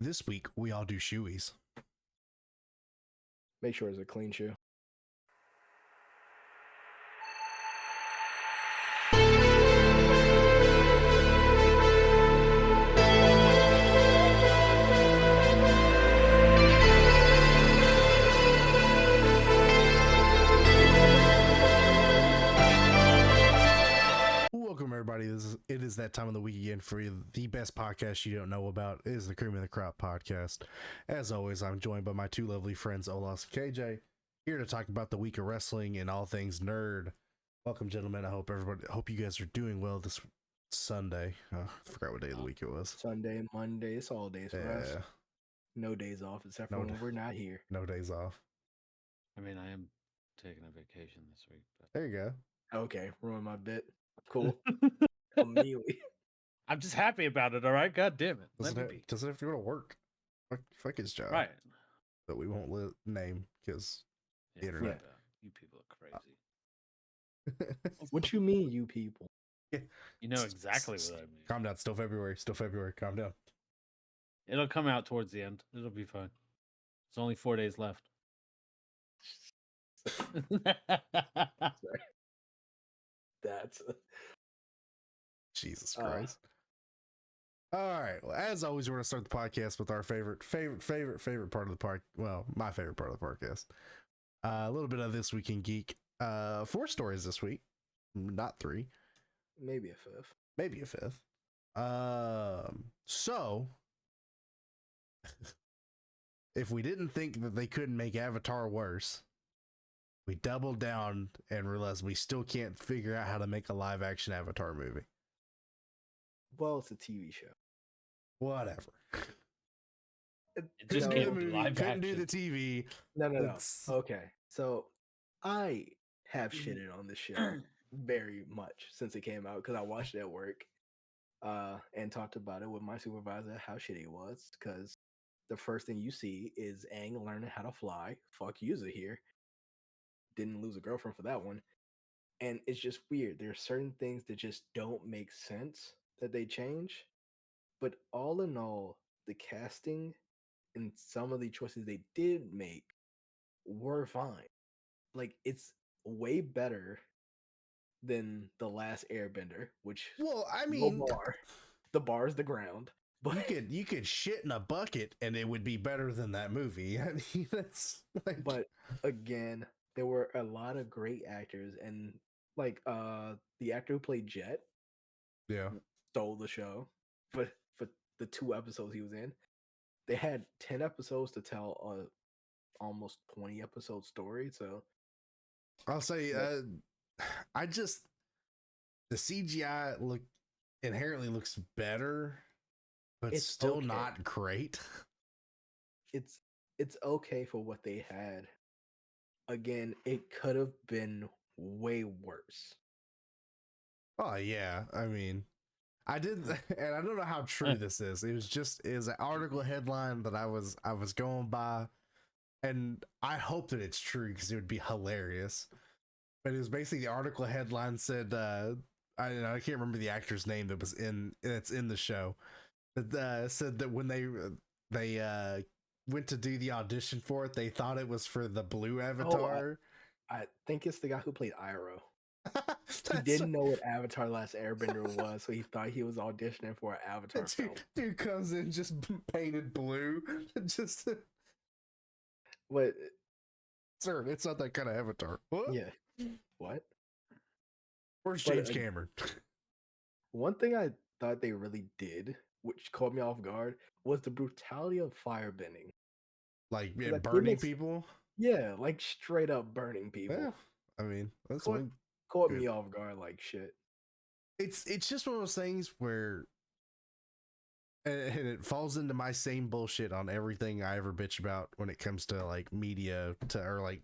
This week, we all do shoeies. Make sure it's a clean shoe. Welcome, everybody. It is that time of the week again for the best podcast you don't know about. It is the Cream of the Crop podcast. As always, I'm joined by my two lovely friends, Olas and KJ, here to talk about the week of wrestling and all things nerd. Welcome, gentlemen. I hope you guys are doing well this Sunday. I forgot what day of the week it was. Sunday, Monday, it's all days for us. No days off except for when we're not here. No days off. I mean, I am taking a vacation this week. But... There you go. Okay, ruin my bit. Cool. Immediately. I'm just happy about it, all right? God damn it. Doesn't have to go to work. Fuck his job. Right. But we won't name because the internet. You people are crazy. What you mean, you people? Yeah. You know exactly what I mean. Calm down. Still February. Calm down. It'll come out towards the end. It'll be fine. There's only 4 days left. Sorry. That's Jesus Christ. All right. Well, as always, we're going to start the podcast with our favorite part of the park. Well, my favorite part of the podcast. A little bit of This Week in Geek. 4 stories this week, not 3. maybe a fifth. So if we didn't think that they couldn't make Avatar worse, we doubled down and realized we still can't figure out how to make a live action Avatar movie. Well, it's a TV show. Whatever. It just can't do live couldn't action. do the TV. No. Okay. So I have shitted on this show very much since it came out because I watched it at work and talked about it with my supervisor how shitty it was because the first thing you see is Aang learning how to fly. Fuck Yuza here. Didn't lose a girlfriend for that one. And it's just weird. There are certain things that just don't make sense that they change. But all in all, the casting and some of the choices they did make were fine. Like, it's way better than The Last Airbender, which... Well, I mean... The bar is the ground. But you could shit in a bucket and it would be better than that movie. I mean, that's like... But again... There were a lot of great actors, and like the actor who played Jet, stole the show for the 2 episodes he was in. They had 10 episodes to tell a almost 20 episode story. So I'll say, the CGI inherently looks better, but it's still okay. Not great. It's okay for what they had. Again, it could have been way worse. Oh yeah, I mean, I did, and I don't know how true this is. It was an article headline that I was going by, and I hope that it's true because it would be hilarious. But it was basically the article headline said, I can't remember the actor's name that's in the show, but said that when they went to do the audition for it, they thought it was for the blue Avatar. I think it's the guy who played Iroh. He didn't know what Avatar Last Airbender was, so he thought he was auditioning for an Avatar film. Dude comes in just painted blue. Just what? Sir, it's not that kind of Avatar. What? Yeah. What? Where's James Cameron? One thing I thought they really did, which caught me off guard, was the brutality of firebending. Like burning people? Yeah, like straight up burning people. Yeah, I mean, that's caught me off guard like shit. It's just one of those things where, and it falls into my same bullshit on everything I ever bitch about when it comes to like media or like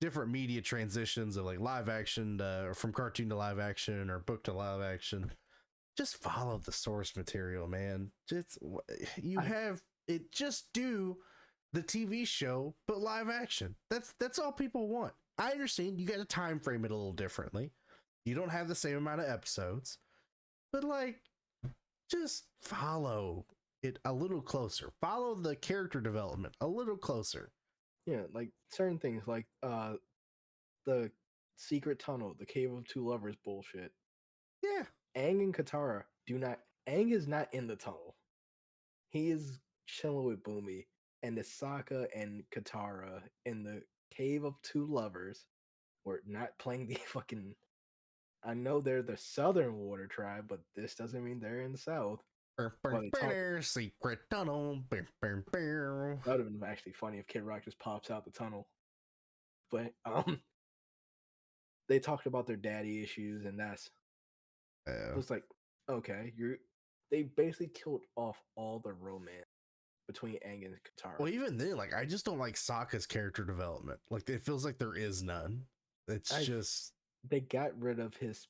different media transitions of like live action or from cartoon to live action or book to live action. Just follow the source material, man. Just do the TV show, but live action. That's all people want. I understand you got to time frame it a little differently. You don't have the same amount of episodes, but like, just follow it a little closer. Follow the character development a little closer. Yeah, like certain things like the secret tunnel, the Cave of Two Lovers bullshit. Yeah. Aang and Katara do not. Aang is not in the tunnel. He is chilling with Boomy, and the Sokka and Katara in the Cave of Two Lovers were not playing the fucking. I know they're the Southern Water Tribe, but this doesn't mean they're in the South. Well, they talk, Secret tunnel. that would have been actually funny if Kid Rock just pops out the tunnel. But they talked about their daddy issues, and that's Yeah. it was like, okay, they basically killed off all the romance between Aang and Katara. Well, even then, like I just don't like Sokka's character development. Like it feels like there is none. It's just they got rid of his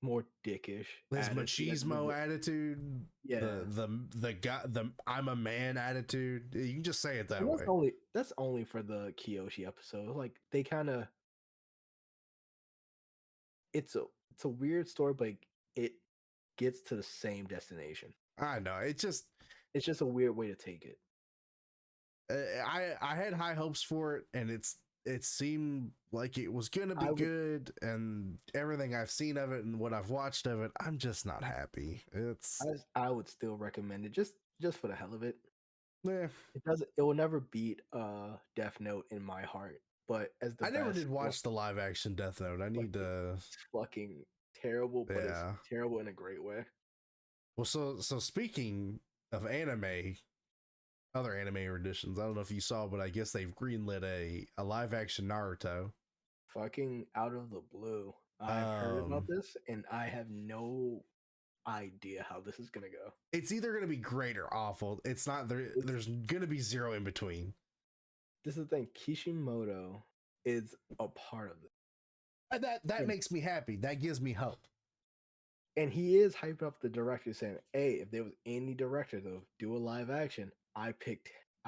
more dickish, his attitude. machismo attitude. Yeah, the guy, the I'm a man attitude. You can just say it that and way. that's only for the Kyoshi episode. Like they kind of, it's a weird story, but it gets to the same destination. I know. It's just a weird way to take it. I had high hopes for it, and it seemed like it was gonna be good, and everything I've seen of it and what I've watched of it, I'm just not happy. I would still recommend it just for the hell of it. Yeah. It will never beat Death Note in my heart. But as the I never did watch the live action Death Note. I need to. It's fucking terrible, but it's terrible in a great way. Well, so speaking of anime, other anime editions, I don't know if you saw, but I guess they've greenlit a live action Naruto. Fucking out of the blue. I've heard about this, and I have no idea how this is gonna go. It's either gonna be great or awful. It's not there. There's gonna be zero in between. This is the thing. Kishimoto is a part of it. That makes me happy. That gives me hope. And he is hyping up the director, saying, "Hey, if there was any director to do a live action, I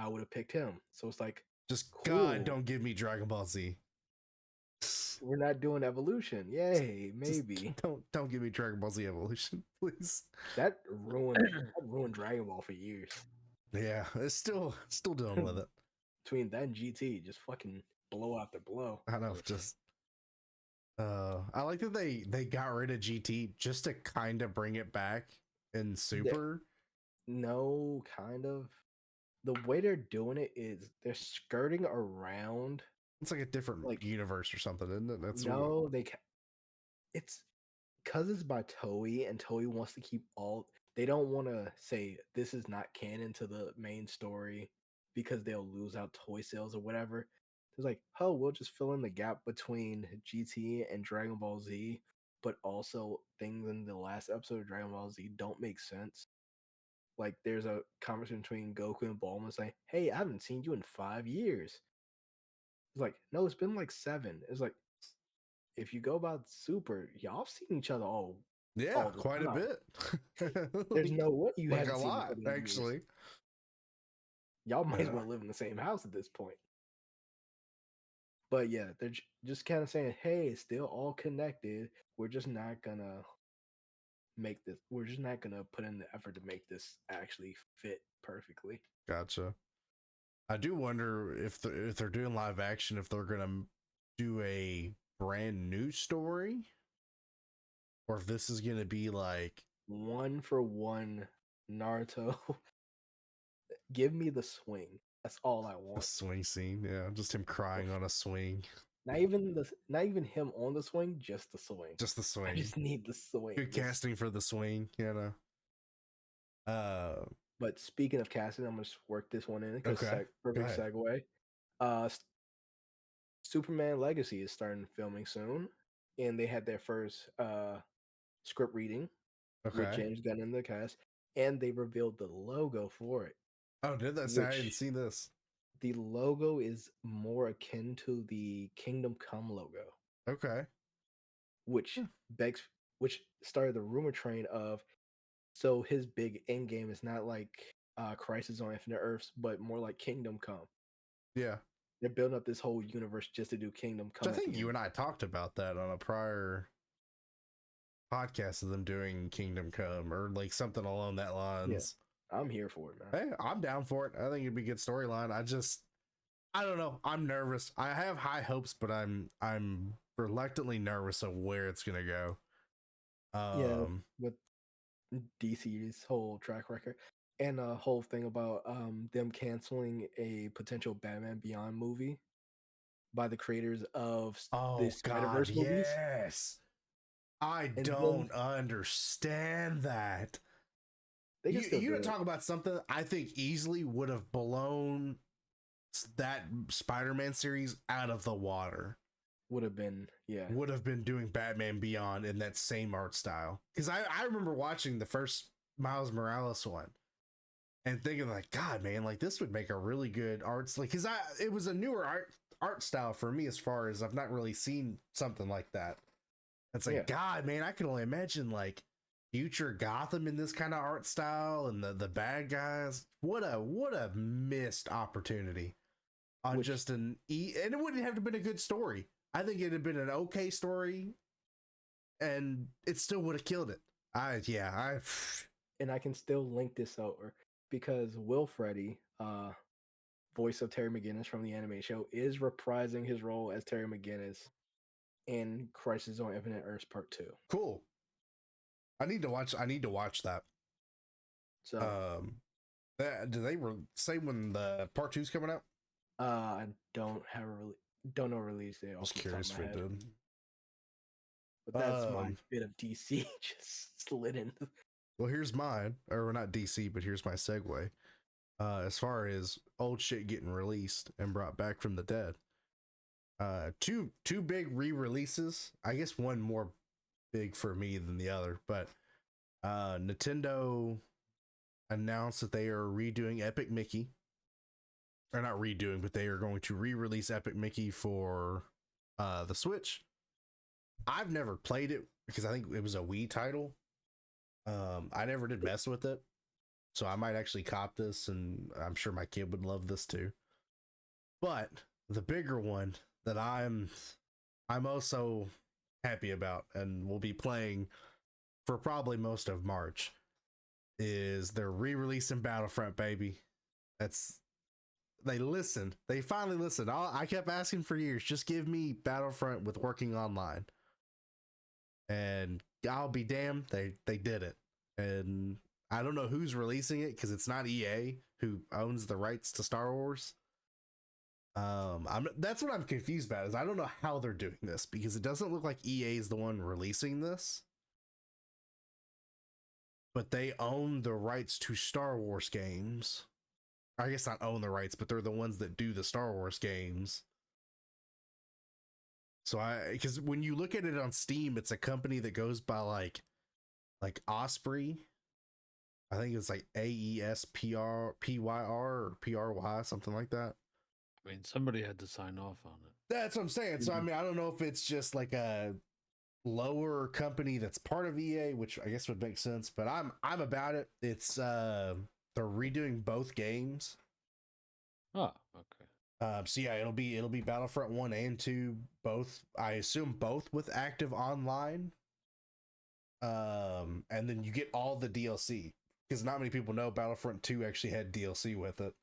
would have picked him." So it's like, just cool. God, don't give me Dragon Ball Z. We're not doing Evolution. Yay, maybe. Just don't give me Dragon Ball Z Evolution, please. That ruined Dragon Ball for years. Yeah, it's still dealing with it. Between that and GT, just fucking blow after blow. I know, just I like that they got rid of GT just to kind of bring it back in Super. No, kind of. The way they're doing it is they're skirting around. It's like a different universe or something, isn't it? That's it's because it's by Toei, and Toei wants to keep all. They don't want to say this is not canon to the main story because they'll lose out toy sales or whatever. It's like, oh, we'll just fill in the gap between GT and Dragon Ball Z, but also things in the last episode of Dragon Ball Z don't make sense. Like, there's a conversation between Goku and Bulma saying, "Hey, I haven't seen you in 5 years." It's like, no, it's been like 7. It's like, if you go about Super, y'all have seen each other all quite a bit. There's no way you like haven't a seen lot, each other actually. years. Y'all might as well live in the same house at this point. But yeah, they're just kind of saying, "Hey, it's still all connected. We're just not gonna make this. We're just not gonna put in the effort to make this actually fit perfectly." Gotcha. I do wonder if they're doing live action, if they're gonna do a brand new story, or if this is gonna be like 1-for-1 Naruto. Give me the swing. That's all I want. A swing scene, yeah, just him crying on a swing. Not even him on the swing, just the swing. Just the swing. I just need the swing. Good casting for the swing, you know. But speaking of casting, I'm gonna just work this one in. Okay. Perfect segue. Superman Legacy is starting filming soon, and they had their first script reading with James Gunn in the cast, and they revealed the logo for it. Oh, did that? I didn't see this. The logo is more akin to the Kingdom Come logo. Okay. Which started the rumor train of, so his big end game is not like Crisis on Infinite Earths, but more like Kingdom Come. Yeah. They're building up this whole universe just to do Kingdom Come. I think you and I talked about that on a prior podcast of them doing Kingdom Come or like something along that lines. I'm here for it, man. Hey, I'm down for it. I think it'd be a good storyline. I don't know. I'm nervous. I have high hopes, but I'm reluctantly nervous of where it's gonna go. Yeah, with DC's whole track record and a whole thing about them canceling a potential Batman Beyond movie by the creators of the Oh God, Spider-Verse movies. yes. I And don't understand that. They can still You do don't it. talk about something I think easily would have blown that Spider-Man series out of the water. Would have been, yeah. Would have been doing Batman Beyond in that same art style. Because I remember watching the first Miles Morales one and thinking like, God, man, like this would make a really good art. Like, because it was a newer art style for me as far as I've not really seen something like that. It's like, God, man, I can only imagine like future Gotham in this kind of art style and the bad guys. What a missed opportunity on just and it wouldn't have to been a good story. I think it'd have been an okay story and it still would have killed it. And I can still link this over because Will Freddy, voice of Terry McGinnis from the anime show, is reprising his role as Terry McGinnis in Crisis on Infinite Earths Part 2. Cool. I need to watch that. So do they say when the Part 2's coming out? I don't know release date. I was curious if it did. But that's my bit of DC just slid in. Well, here's mine, or not DC, but here's my segue. As far as old shit getting released and brought back from the dead, two big re-releases. I guess one more big for me than the other, but Nintendo announced that they are redoing Epic Mickey. They're not redoing, but they are going to re-release Epic Mickey for the Switch. I've never played it because I think it was a Wii title. I never did mess with it, so I might actually cop this, and I'm sure my kid would love this too. But the bigger one that I'm also happy about and will be playing for probably most of March is they're re-releasing Battlefront, baby. They listened. They finally listened. I kept asking for years, just give me Battlefront with working online. And I'll be damned, they did it. And I don't know who's releasing it because it's not EA who owns the rights to Star Wars. That's what I'm confused about is I don't know how they're doing this because it doesn't look like EA is the one releasing this. But they own the rights to Star Wars games. I guess not own the rights, but they're the ones that do the Star Wars games. So because when you look at it on Steam, it's a company that goes by like Osprey. I think it's like AESPRPYR or PRY, something like that. I mean, somebody had to sign off on it. That's what I'm saying. So I mean, I don't know if it's just like a lower company that's part of EA, which I guess would make sense, but I'm about it. It's they're redoing both games. Oh, okay. So yeah, it'll be Battlefront 1 and 2, both. I assume both with active online. And then you get all the DLC because not many people know Battlefront 2 actually had DLC with it.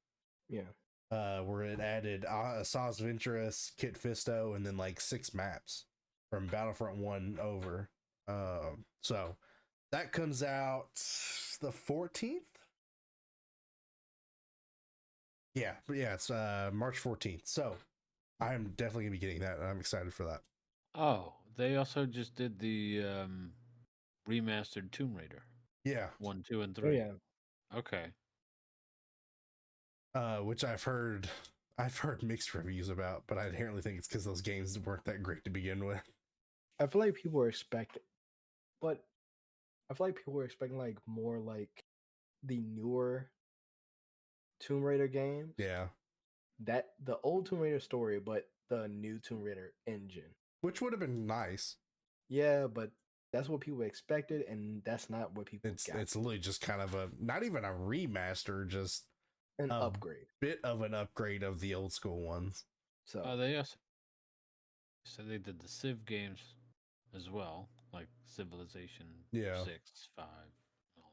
Yeah. Where it added Assaults Ventress, Kit Fisto, and then like 6 maps from Battlefront 1 over. So that comes out the 14th. Yeah, it's March 14th. So I'm definitely gonna be getting that, and I'm excited for that. Oh, they also just did the remastered Tomb Raider. Yeah, 1, 2, and 3. Oh, yeah. Okay. Which I've heard mixed reviews about, but I inherently think it's because those games weren't that great to begin with. I feel like people were expecting like more like the newer Tomb Raider games. Yeah. That the old Tomb Raider story, but the new Tomb Raider engine. Which would have been nice. Yeah, but that's what people expected, and that's not what people got. It's literally just kind of not even a remaster, just an upgrade. Bit of an upgrade of the old school ones. So they also said they did the Civ games as well, like Civilization 6, 5, and all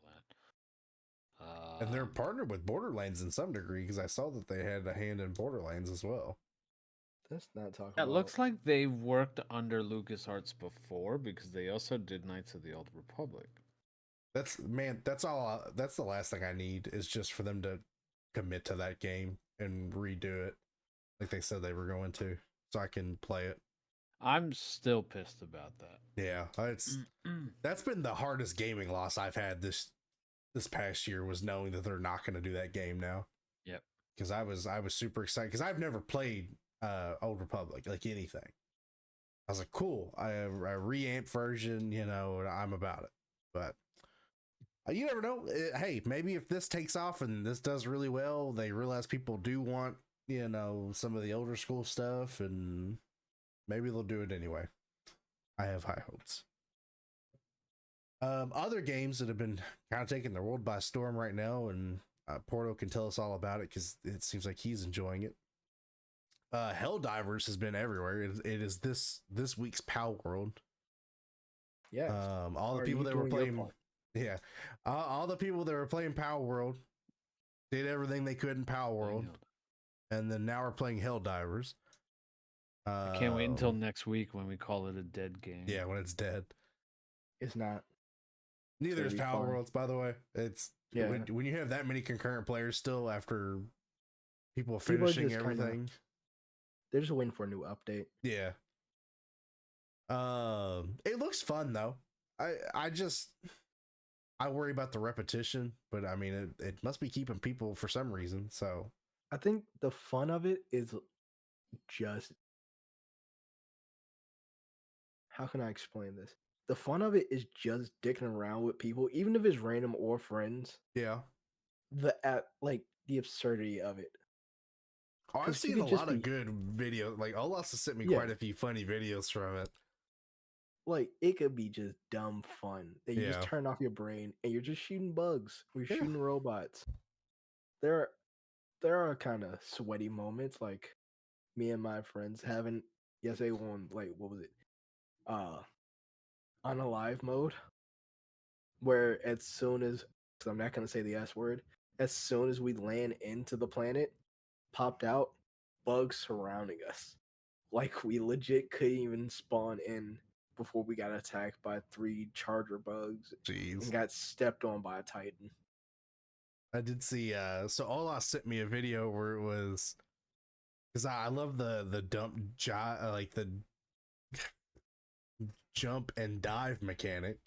And they're partnered with Borderlands in some degree because I saw that they had a hand in Borderlands as well. Let's not talk It about. looks like they worked under LucasArts before because they also did Knights of the Old Republic. That's all. That's the last thing I need is just for them to commit to that game and redo it like they said they were going to, so I can play it. I'm still pissed about that. Yeah, that's been the hardest gaming loss I've had this past year, was knowing that they're not going to do that game now. Yep. Because I was super excited because I've never played Old Republic, like anything. I was like, cool, a reamp version, you know, and I'm about it. But you never know. Hey, maybe if this takes off and this does really well, they realize people do want, you know, some of the older school stuff, and maybe they'll do it anyway. I have high hopes. Other games that have been kind of taking the world by storm right now, and Porto can tell us all about it because it seems like he's enjoying it. Helldivers has been everywhere. It is this week's PAL World. Yeah. All the people that were playing, all the people that were playing PAL World did everything they could in PAL World, and then now we're playing Helldivers. I can't wait until next week when we call it a dead game. Yeah, when it's dead. It's not. Neither is PAL Worlds, by the way. It's when you have that many concurrent players still after people finishing everything. They're just waiting for a new update. Yeah. It looks fun though. I worry about the repetition, but I mean it must be keeping people for some reason. So I think the fun of it is just, how can I explain this? The fun of it is just dicking around with people, even if it's random or friends. Yeah. The absurdity of it. Oh, I've seen a lot of good videos. Like Olas has sent me quite a few funny videos from it. Like it could be just dumb fun that you just turn off your brain and you're just shooting bugs. We're shooting robots. There are kind of sweaty moments, like me and my friends having yesterday on, like, what was it? Unalive mode, where as soon as, because I'm not gonna say the S word, as soon as we land into the planet, popped out bugs surrounding us. Like we legit couldn't even spawn in before we got attacked by 3 charger bugs. Jeez. And got stepped on by a Titan. I did see so Ola sent me a video where it was, because I love the like the jump and dive mechanic.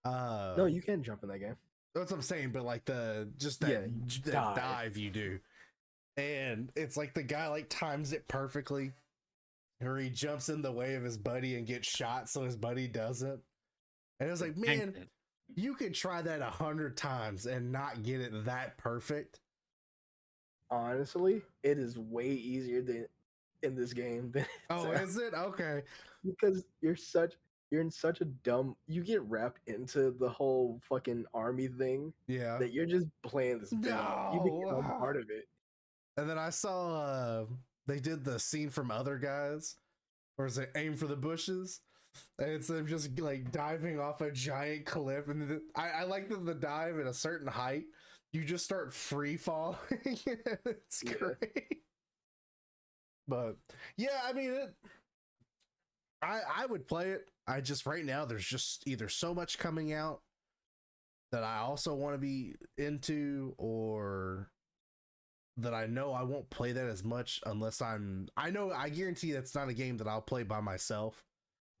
No, you can jump in that game. That's what I'm saying, but like that dive you do. And it's like the guy like times it perfectly, or he jumps in the way of his buddy and gets shot so his buddy doesn't. And it was like, man, you could try that 100 times and not get it that perfect. Honestly, it is way easier than in this game than is it? Okay. Because you're in such a dumb, you get wrapped into the whole fucking army thing. Yeah. That you're just playing this out. You become part of it. And then I saw they did the scene from Other Guys, or is it Aim for the Bushes? And it's them just like diving off a giant cliff, and I like that the dive at a certain height, you just start free falling. It's great. But yeah, I mean, I would play it. I just, right now, there's just either so much coming out that I also want to be into, or that I know I won't play that as much unless I guarantee that's not a game that I'll play by myself.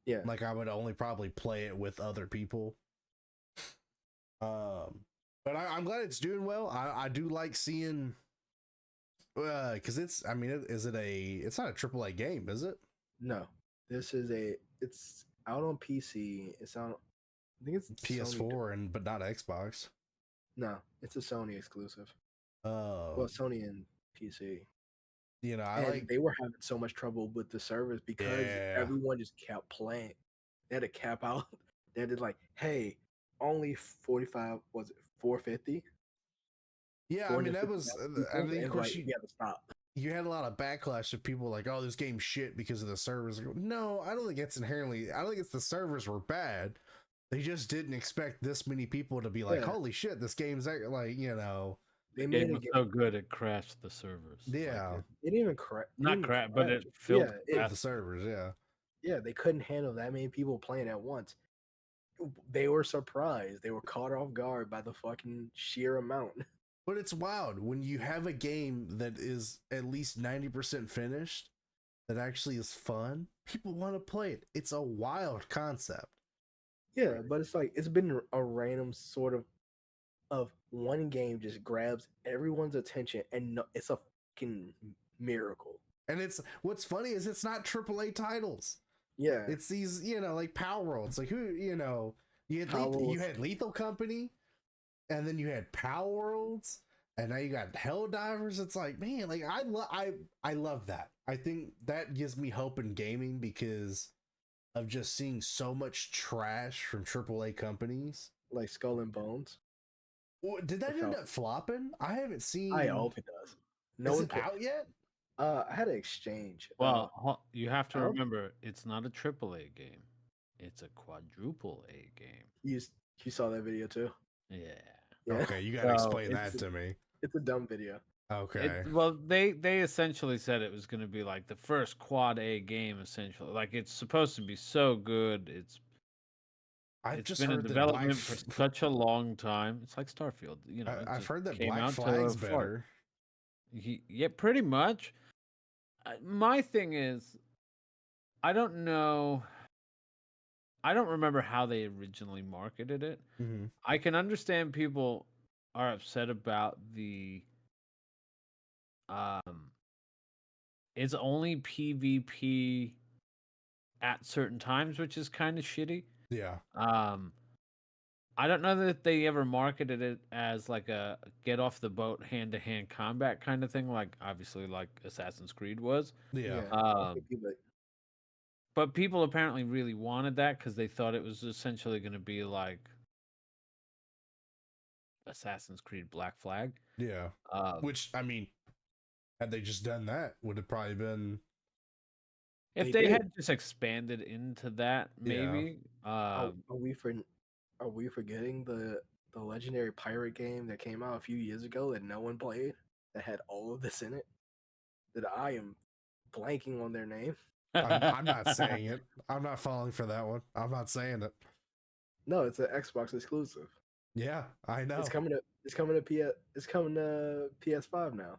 Yeah. Like I would only probably play it with other people. But I'm glad it's doing well. I do like seeing, because it's not a AAA game, is it? No. It's out on PC. It's out, I think it's PS4 but not Xbox. No, it's a Sony exclusive. Well, Sony and PC. You know, they were having so much trouble with the servers because everyone just kept playing. They had to cap out. They did like, hey, only 45, was it 450? Yeah, I mean that was. I mean, of course, you had to stop. You had a lot of backlash of people like, "Oh, this game's shit because of the servers." No, I don't think it's inherently. I don't think it's the servers were bad. They just didn't expect this many people to be like, Yeah. holy shit, this game's like, you know. They The made game a was game. so good it crashed the servers. Yeah. It didn't even crash. Not crash, but it filled Yeah, The servers, yeah. yeah, they couldn't handle that many people playing at once. They were surprised. They were caught off guard by the fucking sheer amount. But it's wild when you have a game that is at least 90% finished that actually is fun. People want to play it. It's a wild concept. Yeah, but it's like it's been a random sort of one game just grabs everyone's attention, and it's a fucking miracle. And it's what's funny is it's not AAA titles. Yeah, It's these, you know, like Power Worlds. Like who, you know, you had Lethal Company, and then you had Power Worlds, and now you got Helldivers. It's like, man, like I love that. I think that gives me hope in gaming because of just seeing so much trash from AAA companies. like Skull and Bones. Did that end up flopping? I haven't seen. I hope it does. No Is one it out yet? I had an exchange. Well, you have to I hope- remember, it's not a AAA game; it's a quadruple A game. you saw that video too? Yeah. Yeah. Okay, you gotta So, explain that it's- to me. It's a dumb video. Okay. Well, they essentially said it was going to be like the first quad A game. Essentially, like it's supposed to be so good. It's just been in heard that development for such a long time. It's like Starfield, you know. I've heard that came Black out to Flag's a fart. better. Yeah, pretty much. My thing is, I don't know. I don't remember how they originally marketed it. Mm-hmm. I can understand people are upset about the it's only PvP at certain times, which is kind of shitty. Yeah. I don't know that they ever marketed it as like a get off the boat hand to hand combat kind of thing, like obviously like Assassin's Creed was. Yeah. I think people- But people apparently really wanted that because they thought it was essentially going to be like Assassin's Creed Black Flag. Yeah. Which, I mean, had they just done that, would have probably been. If They they did. had just expanded into that, maybe. are we forgetting the legendary pirate game that came out a few years ago that no one played that had all of this in it? That I am blanking on their name. I'm not saying it. I'm not falling for that one. I'm not saying it. No, it's an Xbox exclusive. Yeah, I know. It's coming to PS5 now.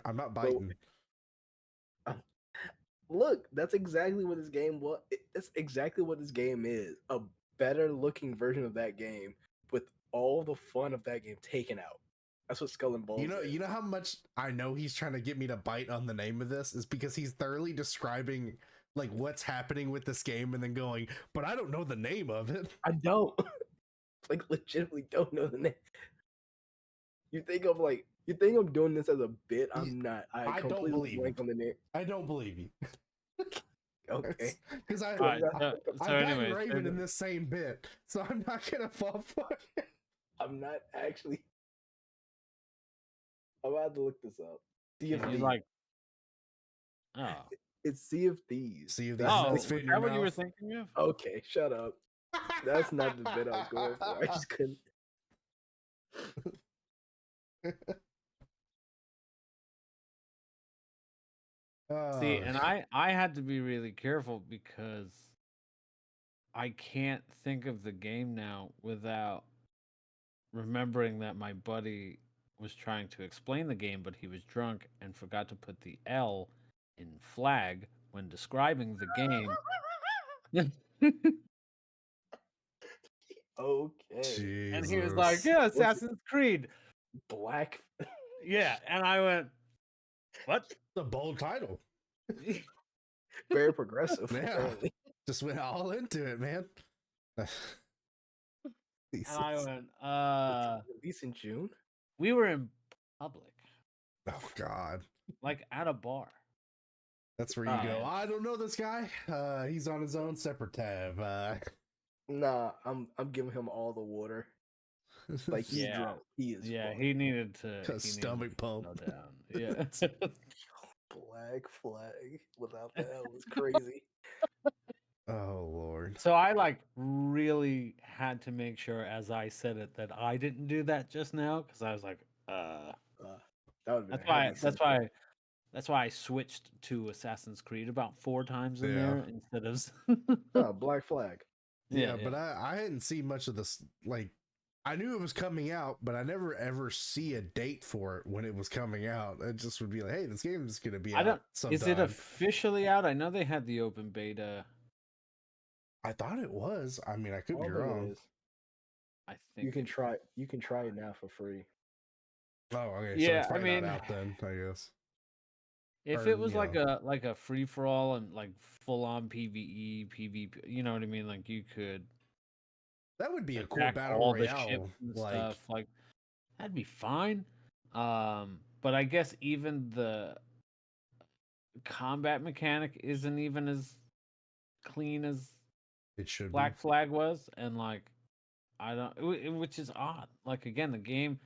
I'm not biting. Look, that's exactly what this game was. That's exactly what this game is. A better looking version of that game with all the fun of that game taken out. That's what Skull and Bones is. You know how much I know he's trying to get me to bite on the name of this is because he's thoroughly describing like what's happening with this game and then going, but I don't know the name of it. I don't. Like legitimately don't know the name. You think I'm doing this as a bit? I'm not. I don't completely believe blank on the name. I don't believe you. Okay. Because I Alright, got anyways, Raven in this same bit, so I'm not gonna fall for it. I'm not actually. I'm about to look this up. Sea of you Thieves. like, oh, It's Sea of Thieves. Sea of That's Thieves. oh, the- is Spit in that your what you were mouth. thinking of? Okay, shut up. That's not the bit I was going for. I just couldn't. See, Oh, and I had to be really careful because I can't think of the game now without remembering that my buddy was trying to explain the game, but he was drunk and forgot to put the L in flag when describing the game. Okay. And he was like, "Yeah, What's it- Assassin's Creed." Black. Yeah, and I went, "What?" it's a bold title. Very progressive. Yeah. Apparently. Just went all into it, man. And I went, Released in June. we were in public, Oh God. like at a bar. That's where you go. Yeah. I don't know this guy. He's on his own separate tab. Nah, I'm giving him all the water. Like he's Yeah. drunk. He is. Yeah, fucked. he needed to A he needed stomach to pump. slow down. Yeah. Black Flag without the L is crazy. Oh Lord. So I like really had to make sure as I said it that I didn't do that just now because I was like, That would have been that's a why heavy that's censure. why that's why I switched to Assassin's Creed about 4 times in Yeah. there instead of Oh, Black Flag. Yeah, yeah. but I hadn't seen much of this. Like, I knew it was coming out, but I never ever see a date for it when it was coming out. It just would be like, hey, this game is gonna be I out don't. Is it sometime. officially out? I know they had the open beta. I thought it was. I mean, I I could be don't think it wrong. is. I You think can it is. try. You can try it now for free. Oh, okay. So it's Yeah, I probably not mean, out then, I guess. if Or, it was you know, like a free for all and like full on PVE, PvP, you know what I mean? Like you could that would be a cool attack battle all the ships royale. and Like, stuff. Like that'd be fine. But I guess even the combat mechanic isn't even as clean as it should be. Black Flag was, and like I don't, which is odd. Like again, the game.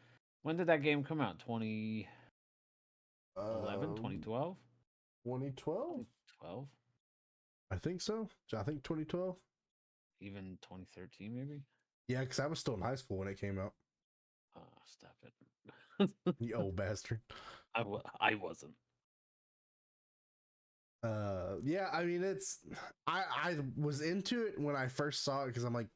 When did that game come out? 2011, 2012, 2012? 2012, I think so. I think 2012. even 2013 maybe. Yeah, because I was still in high school when it came out. Stop it. You old bastard. I wasn't. Yeah, I mean I was into it when I first saw it because I'm like,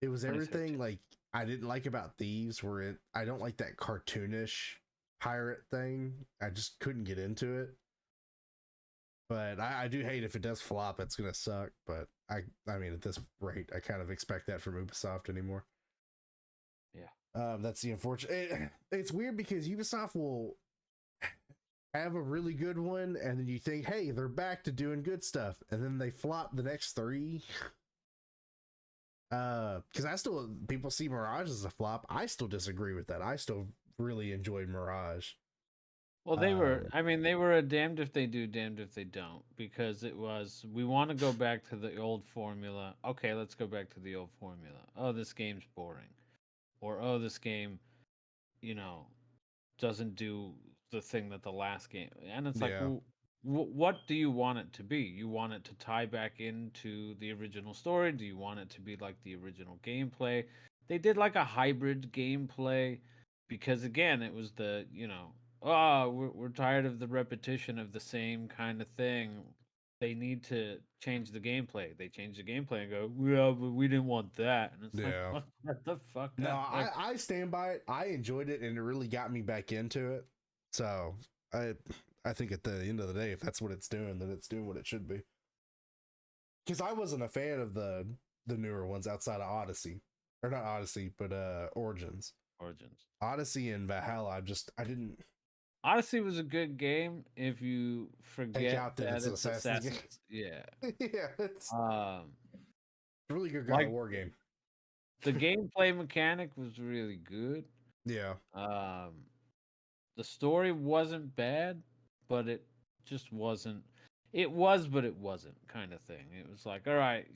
it was everything 2013. like I didn't like about Thieves, where I don't like that cartoonish pirate thing. I just couldn't get into it. But I do hate if it does flop, it's gonna suck. But I mean at this rate, I kind of expect that from Ubisoft anymore. Yeah. That's the unfortunate. It's weird because Ubisoft will have a really good one, and then you think, hey, they're back to doing good stuff, and then they flop the next three. Because I still, people see Mirage as a flop. I still disagree with that. I still really enjoyed Mirage. Well, they were. I mean, they were a damned if they do, damned if they don't, because it was. We want to go back to the old formula. Okay, let's go back to the old formula. Oh, this game's boring, or oh, this game, you know, doesn't do the thing that the last game. And it's like, Yeah, well, what do you want it to be? You want it to tie back into the original story? Do you want it to be like the original gameplay? They did like a hybrid gameplay because again, it was the, oh, we're tired of the repetition of the same kind of thing. They need to change the gameplay. They change the gameplay and go, well, but we didn't want that. And it's like, yeah. what the fuck? No, Like, I stand by it. I enjoyed it, and it really got me back into it. So I think at the end of the day, if that's what it's doing, then it's doing what it should be. Because I wasn't a fan of the newer ones outside of Odyssey, or not Odyssey, but Origins. Origins. Odyssey and Valhalla, I didn't Odyssey was a good game if you take forget out that that it's an it's Assassin's game. Assassin's. Yeah. Yeah, it's Um, a really good God of like War game. the gameplay mechanic was really good. Yeah, Um, the story wasn't bad, but it just wasn't. It was, but it wasn't kind of thing. It was like, all right,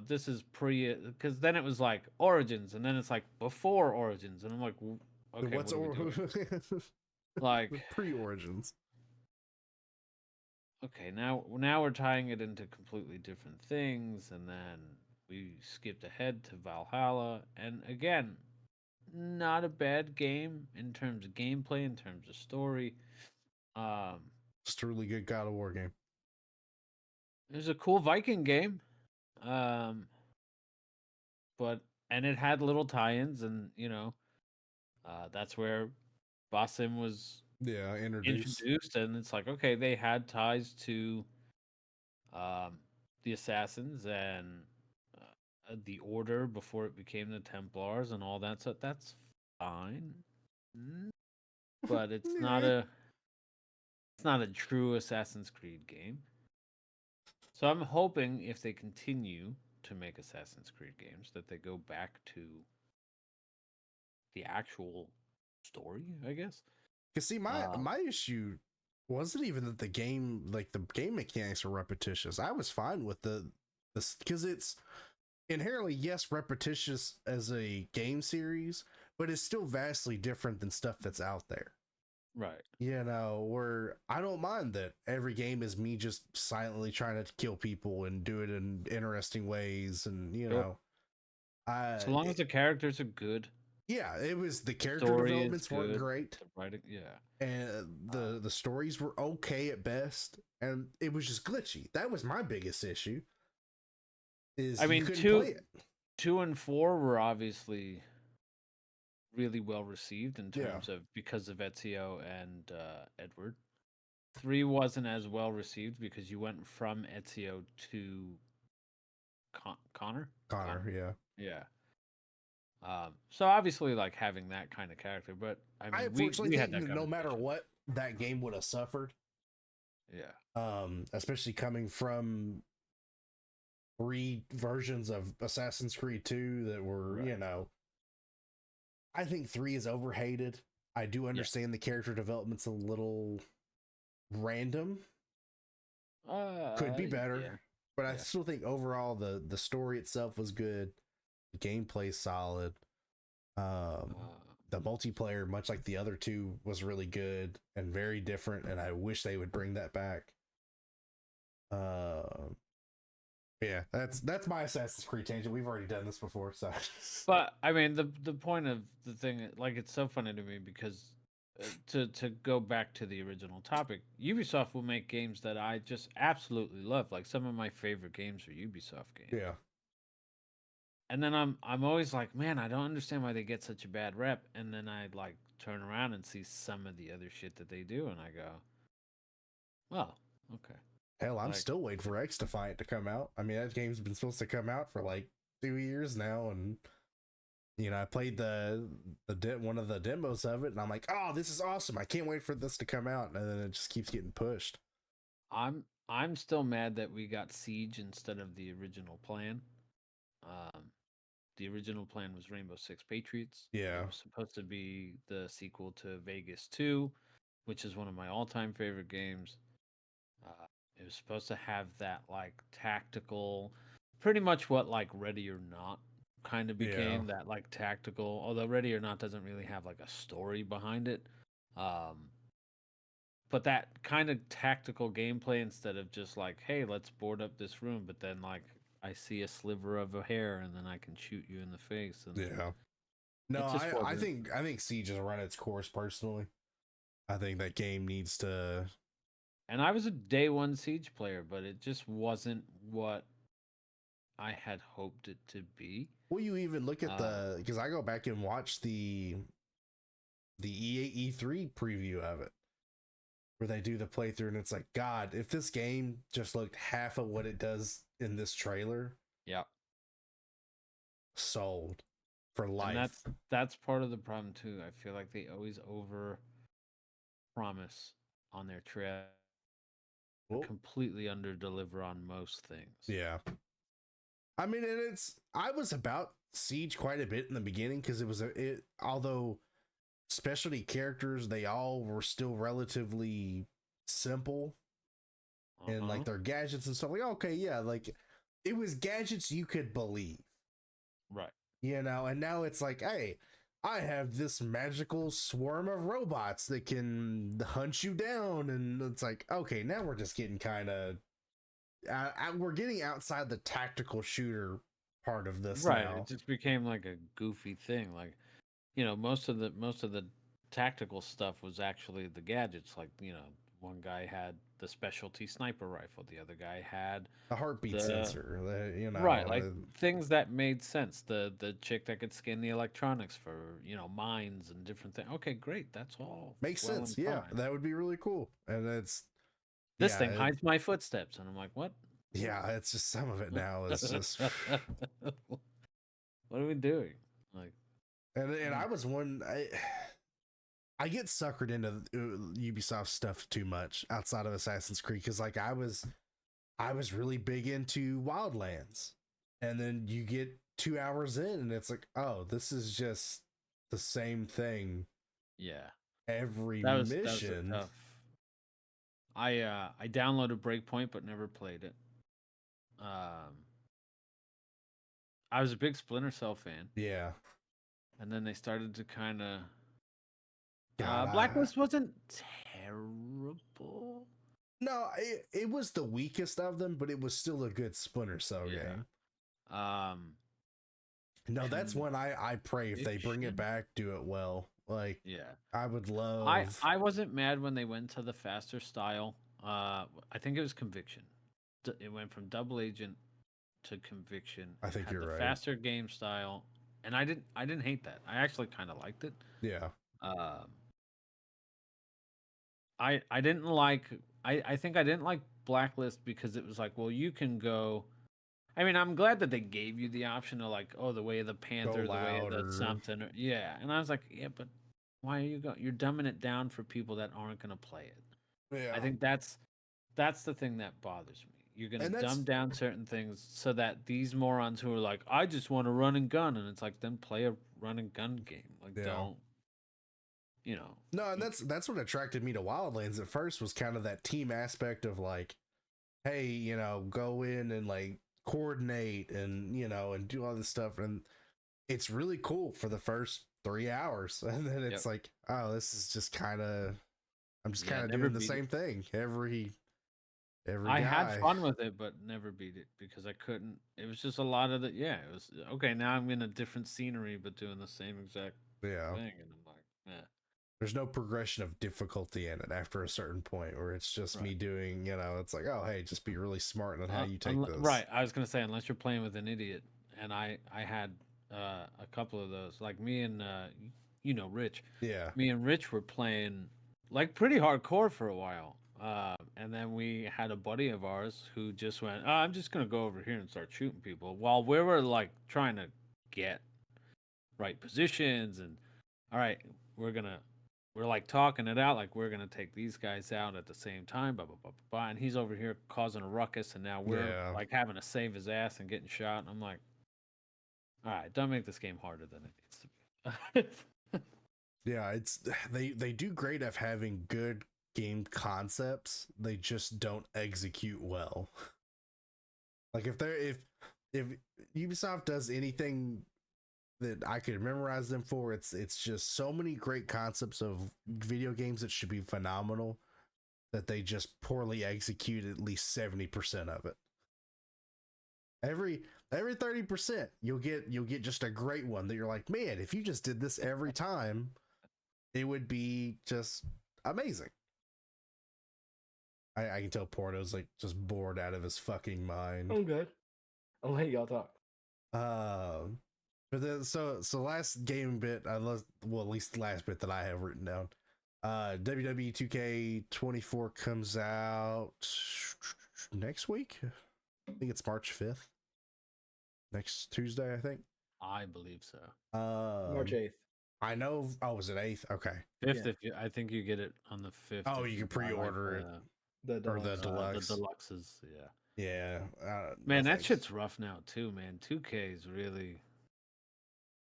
this is because then it was like Origins, and then it's like before Origins, and I'm like, okay, what's what are we doing? the Like, pre-Origins? okay, now we're tying it into completely different things, and then we skipped ahead to Valhalla, and again, not a bad game in terms of gameplay, in terms of story. Um, Just a really good God of War game. it was a cool Viking game, um, but and it had little tie-ins, and that's where Basim was Yeah, introduce. introduced, and it's like okay, they had ties to um, the assassins and the order before it became the Templars and all that. So that's fine, Mm, but it's not a true Assassin's Creed game. So I'm hoping if they continue to make Assassin's Creed games that they go back to the actual story, I guess. Cause see, my Uh, my issue wasn't even that the game mechanics were repetitious. I was fine with this because it's inherently, yes, repetitious as a game series, but it's still vastly different than stuff that's out there. Right. Where I don't mind that every game is me just silently trying to kill people and do it in interesting ways, and Sure. So long as the characters are good, yeah, it was the character story is developments weren't good, great, the writing, yeah. and the stories were okay at best, and it was just glitchy. That was my biggest issue. Is I you mean, couldn't play it. 2 and 4 were obviously really well received in Yeah. terms of because of Ezio and Edward. 3 wasn't as well received because you went from Ezio to Connor. Connor, yeah. Yeah. So obviously, like having that kind of character, but I I mean, unfortunately we had think that no matter conversation. what, that game would have suffered. Yeah. Especially coming from 3 versions of Assassin's Creed 2 that were, Right. I think 3 is overhated. I do understand the character development's a little random. Could be better. Yeah. But I still think overall the story itself was good. The gameplay's solid. The multiplayer, much like the other 2, was really good and very different, and I wish they would bring that back. Yeah, that's my Assassin's Creed tangent. We've already done this before, so. But I mean, the point of the thing, like, it's so funny to me because to go back to the original topic, Ubisoft will make games that I just absolutely love. Like some of my favorite games are Ubisoft games. Yeah. And then I'm always like, man, I don't understand why they get such a bad rep. And then I like turn around and see some of the other shit that they do, and I go, well, okay. Hell, I'm Like, still waiting for X Defiant to come out. I mean, that game's been supposed to come out for like 2 years now, and I played one of the demos of it, and I'm like, oh, this is awesome! I can't wait for this to come out, and then it just keeps getting pushed. I'm still mad that we got Siege instead of the original plan. The original plan was Rainbow Six Patriots. Yeah. It was supposed to be the sequel to Vegas 2, which is one of my all-time favorite games. It was supposed to have that like tactical, pretty much what like Ready or Not kind of became, that like tactical, although Ready or Not doesn't really have like a story behind it. But that kind of tactical gameplay instead of just like, hey, let's board up this room, but then like I see a sliver of a hair and then I can shoot you in the face. And yeah. No, I think Siege has run its course personally. I think that game needs to. And I was a day one Siege player, but it just wasn't what I had hoped it to be. Well, you even look at because I go back and watch the E3 preview of it, where they do the playthrough, and it's like, God, if this game just looked half of what it does in this trailer, sold for life. And that's part of the problem too. I feel like they always over promise on their trail, completely under deliver on most things. Yeah. I mean, and I was about Siege quite a bit in the beginning because although specialty characters, they all were still relatively simple, and like their gadgets and stuff. Like, okay, yeah, like it was gadgets you could believe, right? And now it's like, hey, I have this magical swarm of robots that can hunt you down, and it's like, okay, now we're just getting kind of. We're getting outside the tactical shooter part of this, right? now. It just became like a goofy thing. Like, most of the tactical stuff was actually the gadgets. Like, one guy had the specialty sniper rifle, the other guy had a heartbeat sensor. Right? Like things that made sense. The chick that could scan the electronics for mines and different things. Okay, great. That's all makes sense. Yeah, that would be really cool. And it's. This thing hides my footsteps, and I'm like, what? Yeah, it's just some of it now is just. What are we doing? Like, and I was I get suckered into Ubisoft stuff too much outside of Assassin's Creed because like I was really big into Wildlands, and then you get 2 hours in, and it's like, oh, this is just the same thing. Yeah, every mission. That was tough. I downloaded Breakpoint but never played it. I was a big Splinter Cell fan. Yeah. And then they started to kind of God, Blacklist wasn't terrible. no, it was the weakest of them, but it was still a good Splinter Cell Yeah. game. Um, No, that's one I pray if they bring it Conviction? back, do it well. Like, yeah. I would love. I wasn't mad when they went to the faster style. I think it was Conviction. It went from Double Agent to Conviction. I think Had you're the right. faster game style, and I didn't hate that. I actually kind of liked it. Yeah, Um, I didn't like. I think I didn't like Blacklist because it was like, well, you can go. I mean, I'm glad that they gave you the option of like, oh, the way of the Panther, the way of the louder. something. Yeah, and I was like, yeah, but why are you going? You're dumbing it down for people that aren't going to play it. yeah. I think that's the thing that bothers me. You're going to And that's dumb down certain things so that these morons who are like, I just want to run and gun, and it's like, then play a run and gun game. Like, Yeah. don't, you know. no, and that's what attracted me to Wildlands at first was kind of that team aspect of like, hey, go in and like coordinate and and do all this stuff, and it's really cool for the first 3 hours, and then it's like, oh, this is just kind of, I'm just kind of never doing the beat same it. thing every I guy. had fun with it, but never beat it because I couldn't. It was just a lot of the. Yeah, it was okay. Now I'm in a different scenery, but doing the same exact Yeah, thing, and I'm like, yeah. there's no progression of difficulty in it after a certain point where it's just me Right. doing, it's like, oh, hey, just be really smart on how you take this. Right. I was gonna say unless you're playing with an idiot, and I had a couple of those. Like me and Rich. Yeah, Me and Rich were playing like pretty hardcore for a while. And then we had a buddy of ours who just went, oh, I'm just going to go over here and start shooting people while we were like trying to get right positions. And all right, we're like talking it out, like we're going to take these guys out at the same time, blah, blah, blah, blah, blah. And he's over here causing a ruckus. And now we're like having to save his ass and getting shot. And I'm like, all right, don't make this game harder than it needs to be. Yeah, it's they do great at having good game concepts. They just don't execute well. Like if Ubisoft does anything that I could memorize them for, it's just so many great concepts of video games that should be phenomenal that they just poorly execute at least 70% of it. Every 30% you'll get just a great one that you're like, man, if you just did this every time, it would be just amazing. I can tell Porto's like just bored out of his fucking mind. I'm good. I'll let y'all talk. But then so last game bit, at least the last bit that I have written down. WWE 2K24 comes out next week. I think it's March 5th. Next Tuesday, I think. I believe so. March 8th. I know. Oh, was it 8th? Okay. 5th, I think you get it on the 5th. Oh, you can pre-order it. The deluxe. The deluxes, yeah. Yeah. Man, that shit's rough now too, man. 2K is really.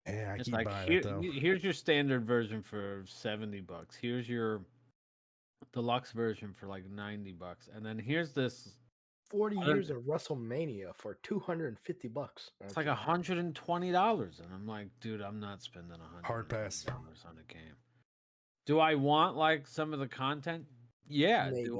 Yeah, I it's keep like buying it though. Here's your standard version for $70. Here's your deluxe version for like $90, and then here's this 40 years of WrestleMania for $250. It's like $120, and I'm like, dude, I'm not spending $100 Hard pass on a game. Do I want like some of the content? Yeah. Maybe.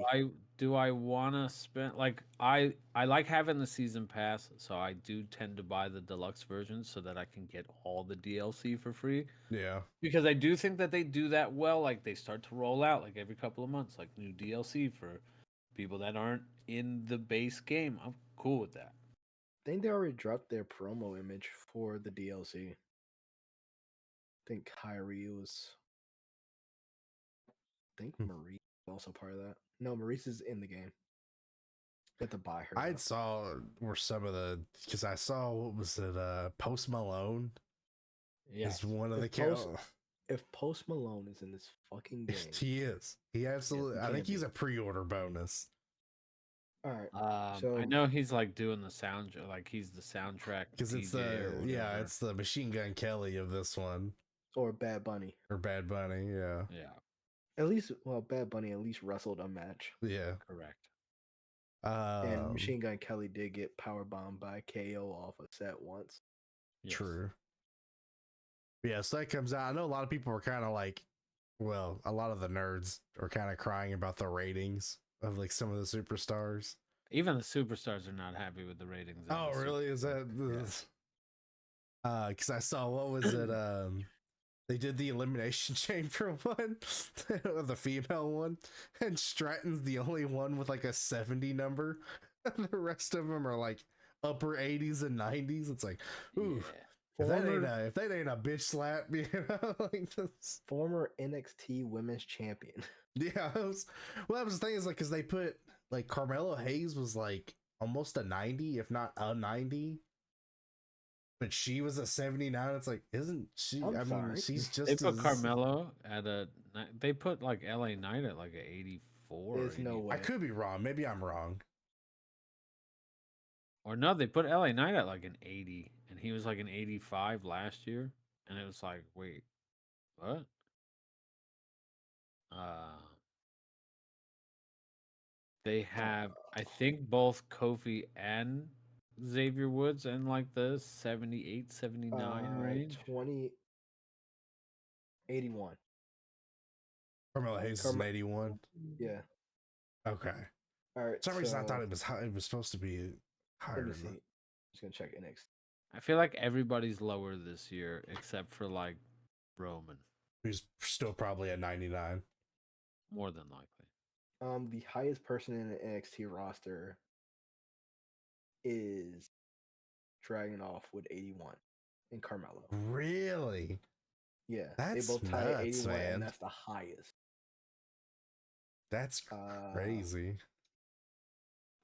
Do I want to spend like I like having the season pass, so I do tend to buy the deluxe version so that I can get all the DLC for free. Yeah. Because I do think that they do that well. Like they start to roll out like every couple of months, like new DLC for people that aren't in the base game. I'm cool with that. I think they already dropped their promo image for the DLC. I think Kyrie was. I think Maurice was also part of that. No, Maurice is in the game. You have to buy her. I saw where some of the because I saw what was it Post Malone. Yes. Is one of the if Post Malone is in this fucking game, he is. He absolutely. Yeah, I think he's a pre-order bonus. All right. So I know he's like doing the soundtrack, like he's the soundtrack because it's it's the Machine Gun Kelly of this one, or Bad Bunny, yeah. Yeah. At least, Bad Bunny at least wrestled a match. Yeah. Correct. And Machine Gun Kelly did get powerbombed by KO off a set once. Yes. True. Yeah, so that comes out. I know a lot of people were kind of like well, a lot of the nerds are kind of crying about the ratings of like some of the superstars. Even the superstars are not happy with the ratings. of Oh, the really? Is Super that Bowl. the because I saw, what was it? They did the Elimination Chamber one, the female one, and Stratton's the only one with like a 70 number. The rest of them are like upper 80s and 90s. It's like, ooh, Yeah. if that ain't a bitch slap, you know, like this. Former NXT Women's Champion. Yeah, well, that was the thing, is like, because they put like Carmelo Hayes was like almost a 90, if not a 90. But she was a 79. It's like, isn't she? I'm I mean, sorry. she's just They put as, Carmelo at a. They put like LA Knight at like a 84. There's no 80 way. I could be wrong. Maybe I'm wrong. Or no, they put LA Knight at like an 80, and he was like an 85 last year, and it was like, wait, what? They have, I think, both Kofi and Xavier Woods in like the 78, 79 range. 81. Carmelo Hayes is an 81. Yeah. Okay. All right. For some reason, I thought so it was high. It was supposed to be higher. let me than see. that. Just gonna check NXT. I feel like everybody's lower this year except for like Roman, He's still probably at 99. more than likely. The highest person in the NXT roster is Dragunov with 81 and Carmelo. Really? Yeah, That's they both tie at nuts, 81, man. and that's the highest. That's crazy.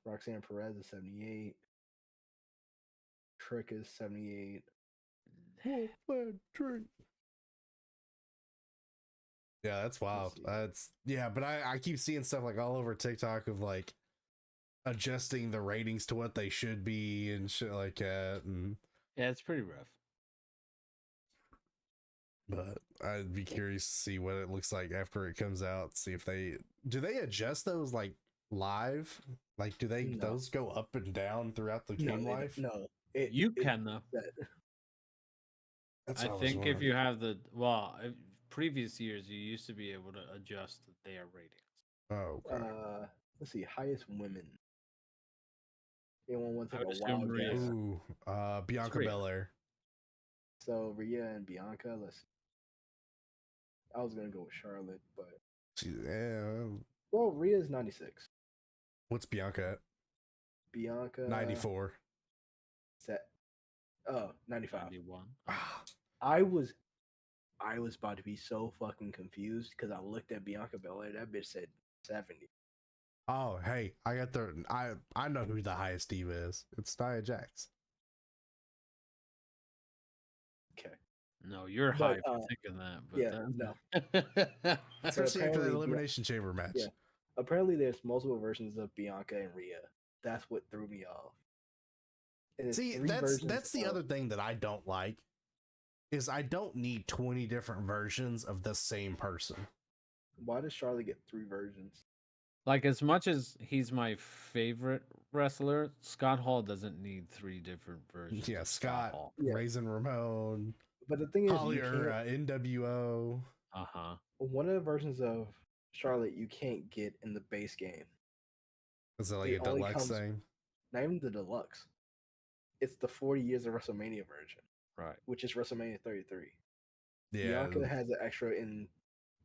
Roxanne Perez is 78. Trick is 78. Yeah, that's wild. see. But I keep seeing stuff like all over TikTok of like adjusting the ratings to what they should be and shit like that. And Yeah, it's pretty rough. but I'd be curious to see what it looks like after it comes out. See if they adjust those like live. Like, do they No. those go up and down throughout the game life? No, You can though. That's I what was think if wondering. you have previous years, you used to be able to adjust their ratings. Oh, okay. Let's see, highest women. Anyone want to I take a would assume wild Rhea. guess? Ooh, Bianca Rhea. Belair. So Rhea and Bianca. I was gonna go with Charlotte, but well, Rhea's 96. What's Bianca at? Bianca 94. set. 95. 91. I was about to be so fucking confused because I looked at Bianca Belair. That bitch said 70. Oh, hey, I got I know who the highest diva is. It's Nia Jax. Okay. No, you're But, high for thinking that. But yeah, no. Especially after the apparently, Elimination Chamber match. Yeah. Apparently, there's multiple versions of Bianca and Rhea. That's what threw me off. And it's See, three that's versions the of- other thing that I don't like is I don't need 20 different versions of the same person. Why does Charlotte get 3 versions? Like, as much as he's my favorite wrestler, Scott Hall doesn't need 3 different versions. Yeah, of Scott, Hall. Yeah. Raisin Ramon, But the thing is, Holly, you can't, NWO. one of the versions of Charlotte you can't get in the base game. Is it like It a only deluxe comes- thing? Not even the deluxe. It's the 40 years of WrestleMania version, Right. which is WrestleMania 33. Yeah. Bianca has an extra in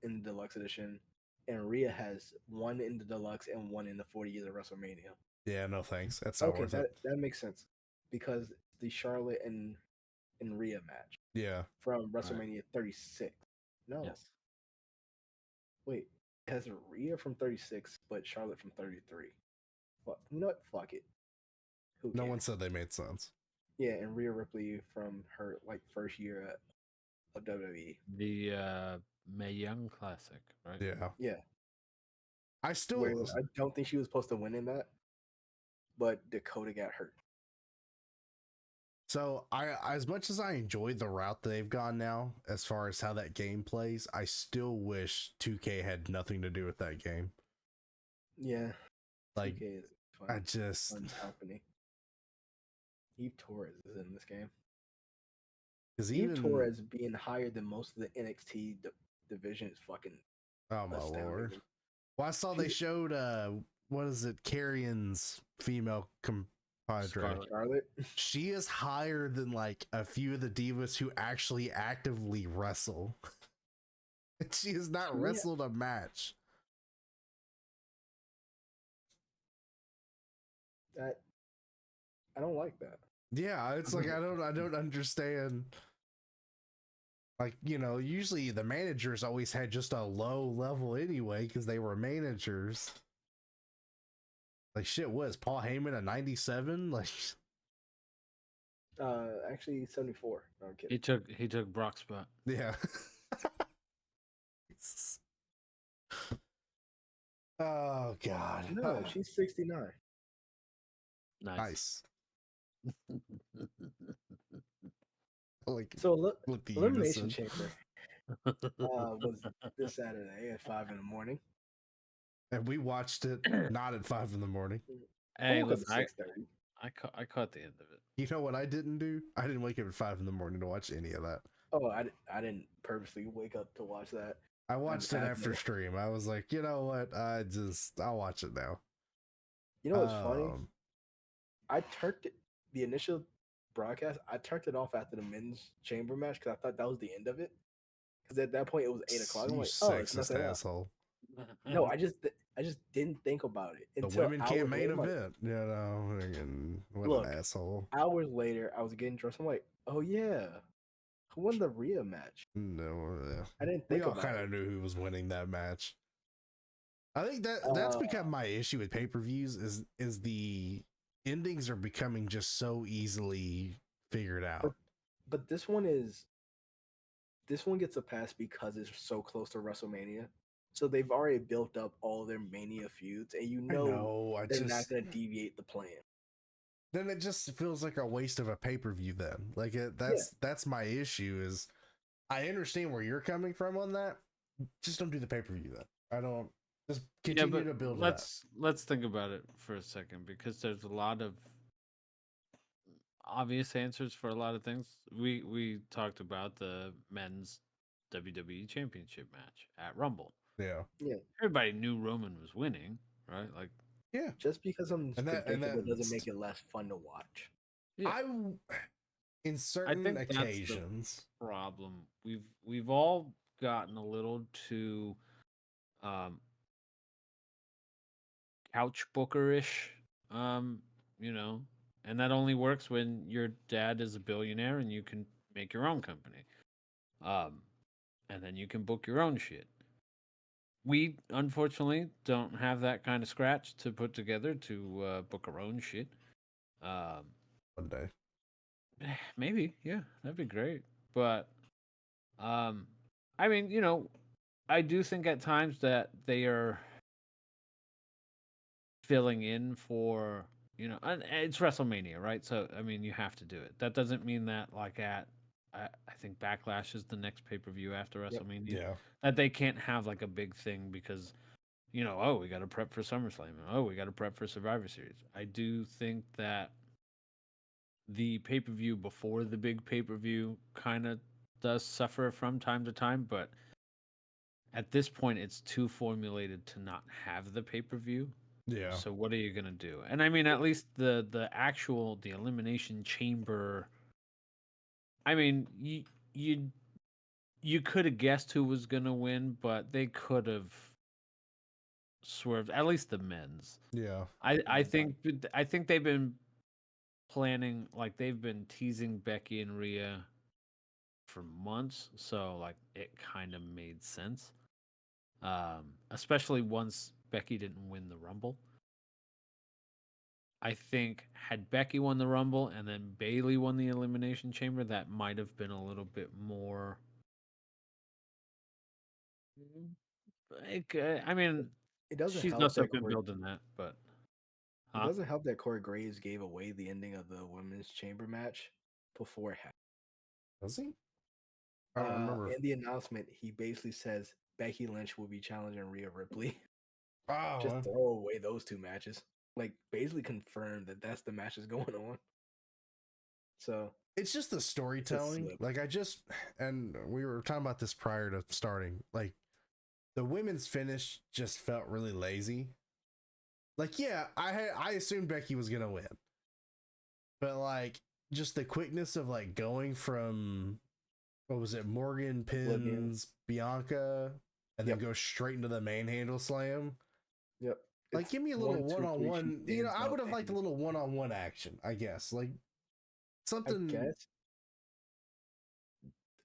the deluxe edition, and Rhea has one in the deluxe and one in the 40 years of WrestleMania. Yeah, no thanks. That's not Okay, worth it. that makes sense because the Charlotte and Rhea match Yeah. from WrestleMania 36. No, Yes. wait, it has Rhea from 36, but Charlotte from 33. Fuck, you know what? Fuck it. Who No cares? one said they made sense. Yeah, and Rhea Ripley from her like first year of WWE. The Mae Young Classic, right? Yeah. Yeah, I still where I don't think she was supposed to win in that, but Dakota got hurt. So I, as much as I enjoyed the route that they've gone now, as far as how that game plays, I still wish 2K had nothing to do with that game. Yeah, Like, 2K is fun, I just, fun company. Eve Torres is in this game. because Eve even Torres being higher than most of the NXT division is fucking Oh my astounding. lord. Well, I saw they showed what is it, Carrion's female compadre. Scarlet. She is higher than like a few of the divas who actually actively wrestle. She has not wrestled a match. That I don't like that. Yeah, it's like I don't understand. Like, you know, usually the managers always had just a low level anyway because they were managers. Like shit, was Paul Heyman a 97? Like Actually 74. No, I'm kidding. He took Brock's spot. yeah. Oh god. No, she's 69. Nice. Like So with the Elimination unison. Chamber was this Saturday at 5 in the morning. And we watched it not at 5 in the morning. Hey, Woke up listen, at 6:30. I caught the end of it. You know what I didn't do? I didn't wake up at 5 in the morning to watch any of that. Oh, I didn't purposely wake up to watch that. I watched it had after no- stream. I was like, you know what? I'll watch it now. You know what's funny? Um, I turned the initial broadcast. I turned it off after the men's chamber match because I thought that was the end of it. Because at that point it was 8 o'clock. I'm you like, oh, it's sexist nothing else. asshole. No, I just didn't think about it The until women hours can't main later, I'm like, event. You know, and what Look, an asshole. hours later, I was getting dressed. I'm like, oh yeah, who won the Rhea match? No, I didn't we think all about kind it. of knew who was winning that match. I think that's become my issue with pay-per-views is the endings are becoming just so easily figured out. But this one gets a pass because it's so close to WrestleMania. So they've already built up all their Mania feuds, and you know, they're not going to deviate the plan. Then it just feels like a waste of a pay-per-view then. Like that's my issue is I understand where you're coming from on that. Just don't do the pay-per-view then. I don't just continue to build let's think about it for a second because there's a lot of obvious answers for a lot of things. We talked about the men's WWE Championship match at Rumble. Yeah. Everybody knew Roman was winning, right? Like, yeah. Just because I'm predictable doesn't that's- make it less fun to watch. yeah. In certain occasions, that's the problem. We've all gotten a little too couch bookerish, you know, and that only works when your dad is a billionaire and you can make your own company. And then you can book your own shit. We unfortunately don't have that kind of scratch to put together to book our own shit. one day. Maybe, yeah, that'd be great. But I mean, you know, I do think at times that they are filling in for, you know, and it's WrestleMania, right? So I mean, you have to do it. That doesn't mean that like I think Backlash is the next pay-per-view after WrestleMania. Yeah. That they can't have like a big thing because, you know, oh, we got to prep for SummerSlam. Oh, we got to prep for Survivor Series. I do think that the pay-per-view before the big pay-per-view kind of does suffer from time to time, but at this point it's too formulated to not have the pay-per-view. Yeah. So what are you going to do? And I mean, at least the Elimination Chamber, I mean, you could have guessed who was going to win, but they could have swerved, at least the men's. Yeah. I think they've been planning, like they've been teasing Becky and Rhea for months, so like it kind of made sense. Especially once Becky didn't win the Rumble. I think had Becky won the Rumble and then Bayley won the Elimination Chamber, that might have been a little bit more. Like, I mean, It doesn't she's help also that been building that, but it doesn't help that Corey Graves gave away the ending of the women's chamber match before it happened. Does he? I don't remember. In the announcement, he basically says Becky Lynch will be challenging Rhea Ripley. Oh, Just throw away those two matches. Like, basically confirm that that's the matches going on. So it's just the storytelling. slip. Like and we were talking about this prior to starting. Like the women's finish just felt really lazy. Like, yeah, I assumed Becky was gonna win, but like just the quickness of like going from what was it, Morgan Oblivion. pins Bianca, and then Yep. go straight into the manhandle slam. Yep. Like, It's give me a little 1, 2, 3, she one-on-one. You know, stands I up would have liked a and little one-on-one action, I guess. Like I something. guess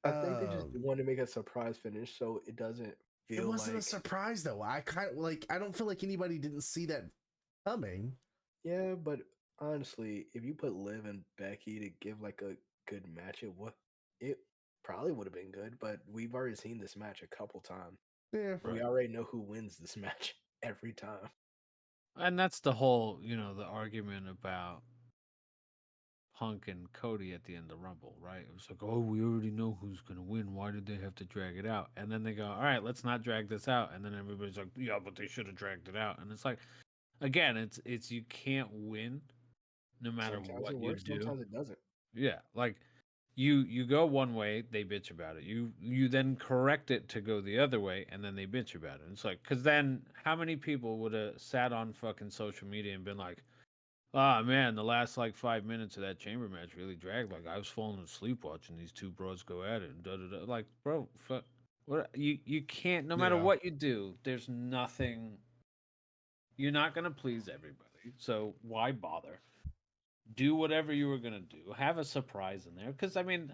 I think they just Um, want to make a surprise finish so it doesn't it feel wasn't a like surprise though. I kind of like. I don't feel like anybody didn't see that coming. yeah, but honestly, if you put Liv and Becky to give like a good match, it probably would have been good, but we've already seen this match a couple times. Yeah, We already know who wins this match every time. And that's the whole, the argument about Punk and Cody at the end of Rumble, right? It was like, oh, we already know who's going to win. Why did they have to drag it out? And then they go, all right, let's not drag this out. And then everybody's like, yeah, but they should have dragged it out. And it's like, again, it's you can't win no matter Sometimes it what you works, do. sometimes it doesn't. Yeah, like you go one way, they bitch about it. You then correct it to go the other way, and then they bitch about it. It's like, because then how many people would have sat on fucking social media and been like, ah, man, the last like 5 minutes of that chamber match really dragged. Like I was falling asleep watching these two bros go at it. And da, da, da. Like, bro, what you can't. No matter Yeah. what you do, there's nothing. You're not gonna please everybody, so why bother? Do whatever you were gonna do. Have a surprise in there, because I mean,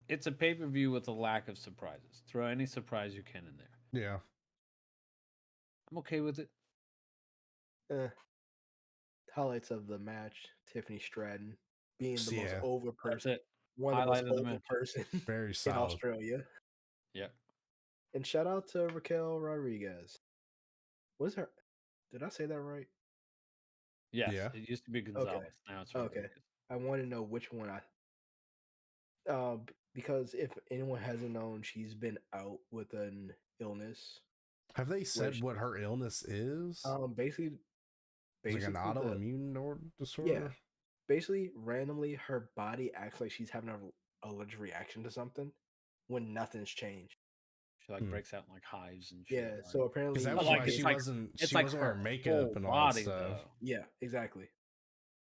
it's a pay per view with a lack of surprises. Throw any surprise you can in there. yeah. I'm okay with it. Highlights of the match: Tiffany Stratton being the most Yeah. over That's person, it. one of the Highlight most of the over match. person Very in solid. Australia. Yeah. And shout out to Raquel Rodriguez. What's her? Did I say that right? Yes. Yeah. It used to be Gonzalez. Now it's Okay. Rodriguez. I want to know which one because if anyone hasn't known, she's been out with an illness. Have they said Which, what her illness is? basically, It's like an basically autoimmune disorder. basically randomly her body acts like she's having a allergic reaction to something when nothing's changed. She like breaks out in like hives and shit. Yeah, Like, so apparently Because that but was like why it's she like wasn't. it's She like wasn't her wearing makeup whole and all that body stuff. though. yeah, exactly.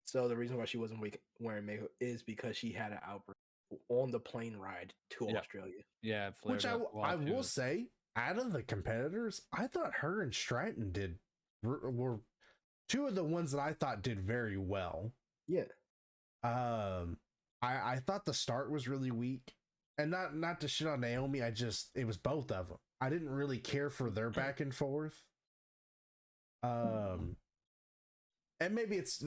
So the reason why she wasn't wearing makeup is because she had an outbreak on the plane ride to Yeah. Australia. Yeah, it Which flared up. I While she will was, say, out of the competitors, I thought her and Stratton were two of the ones that I thought did very well. Yeah, I thought the start was really weak, and not to shit on Naomi. It was both of them. I didn't really care for their back and forth. And maybe it's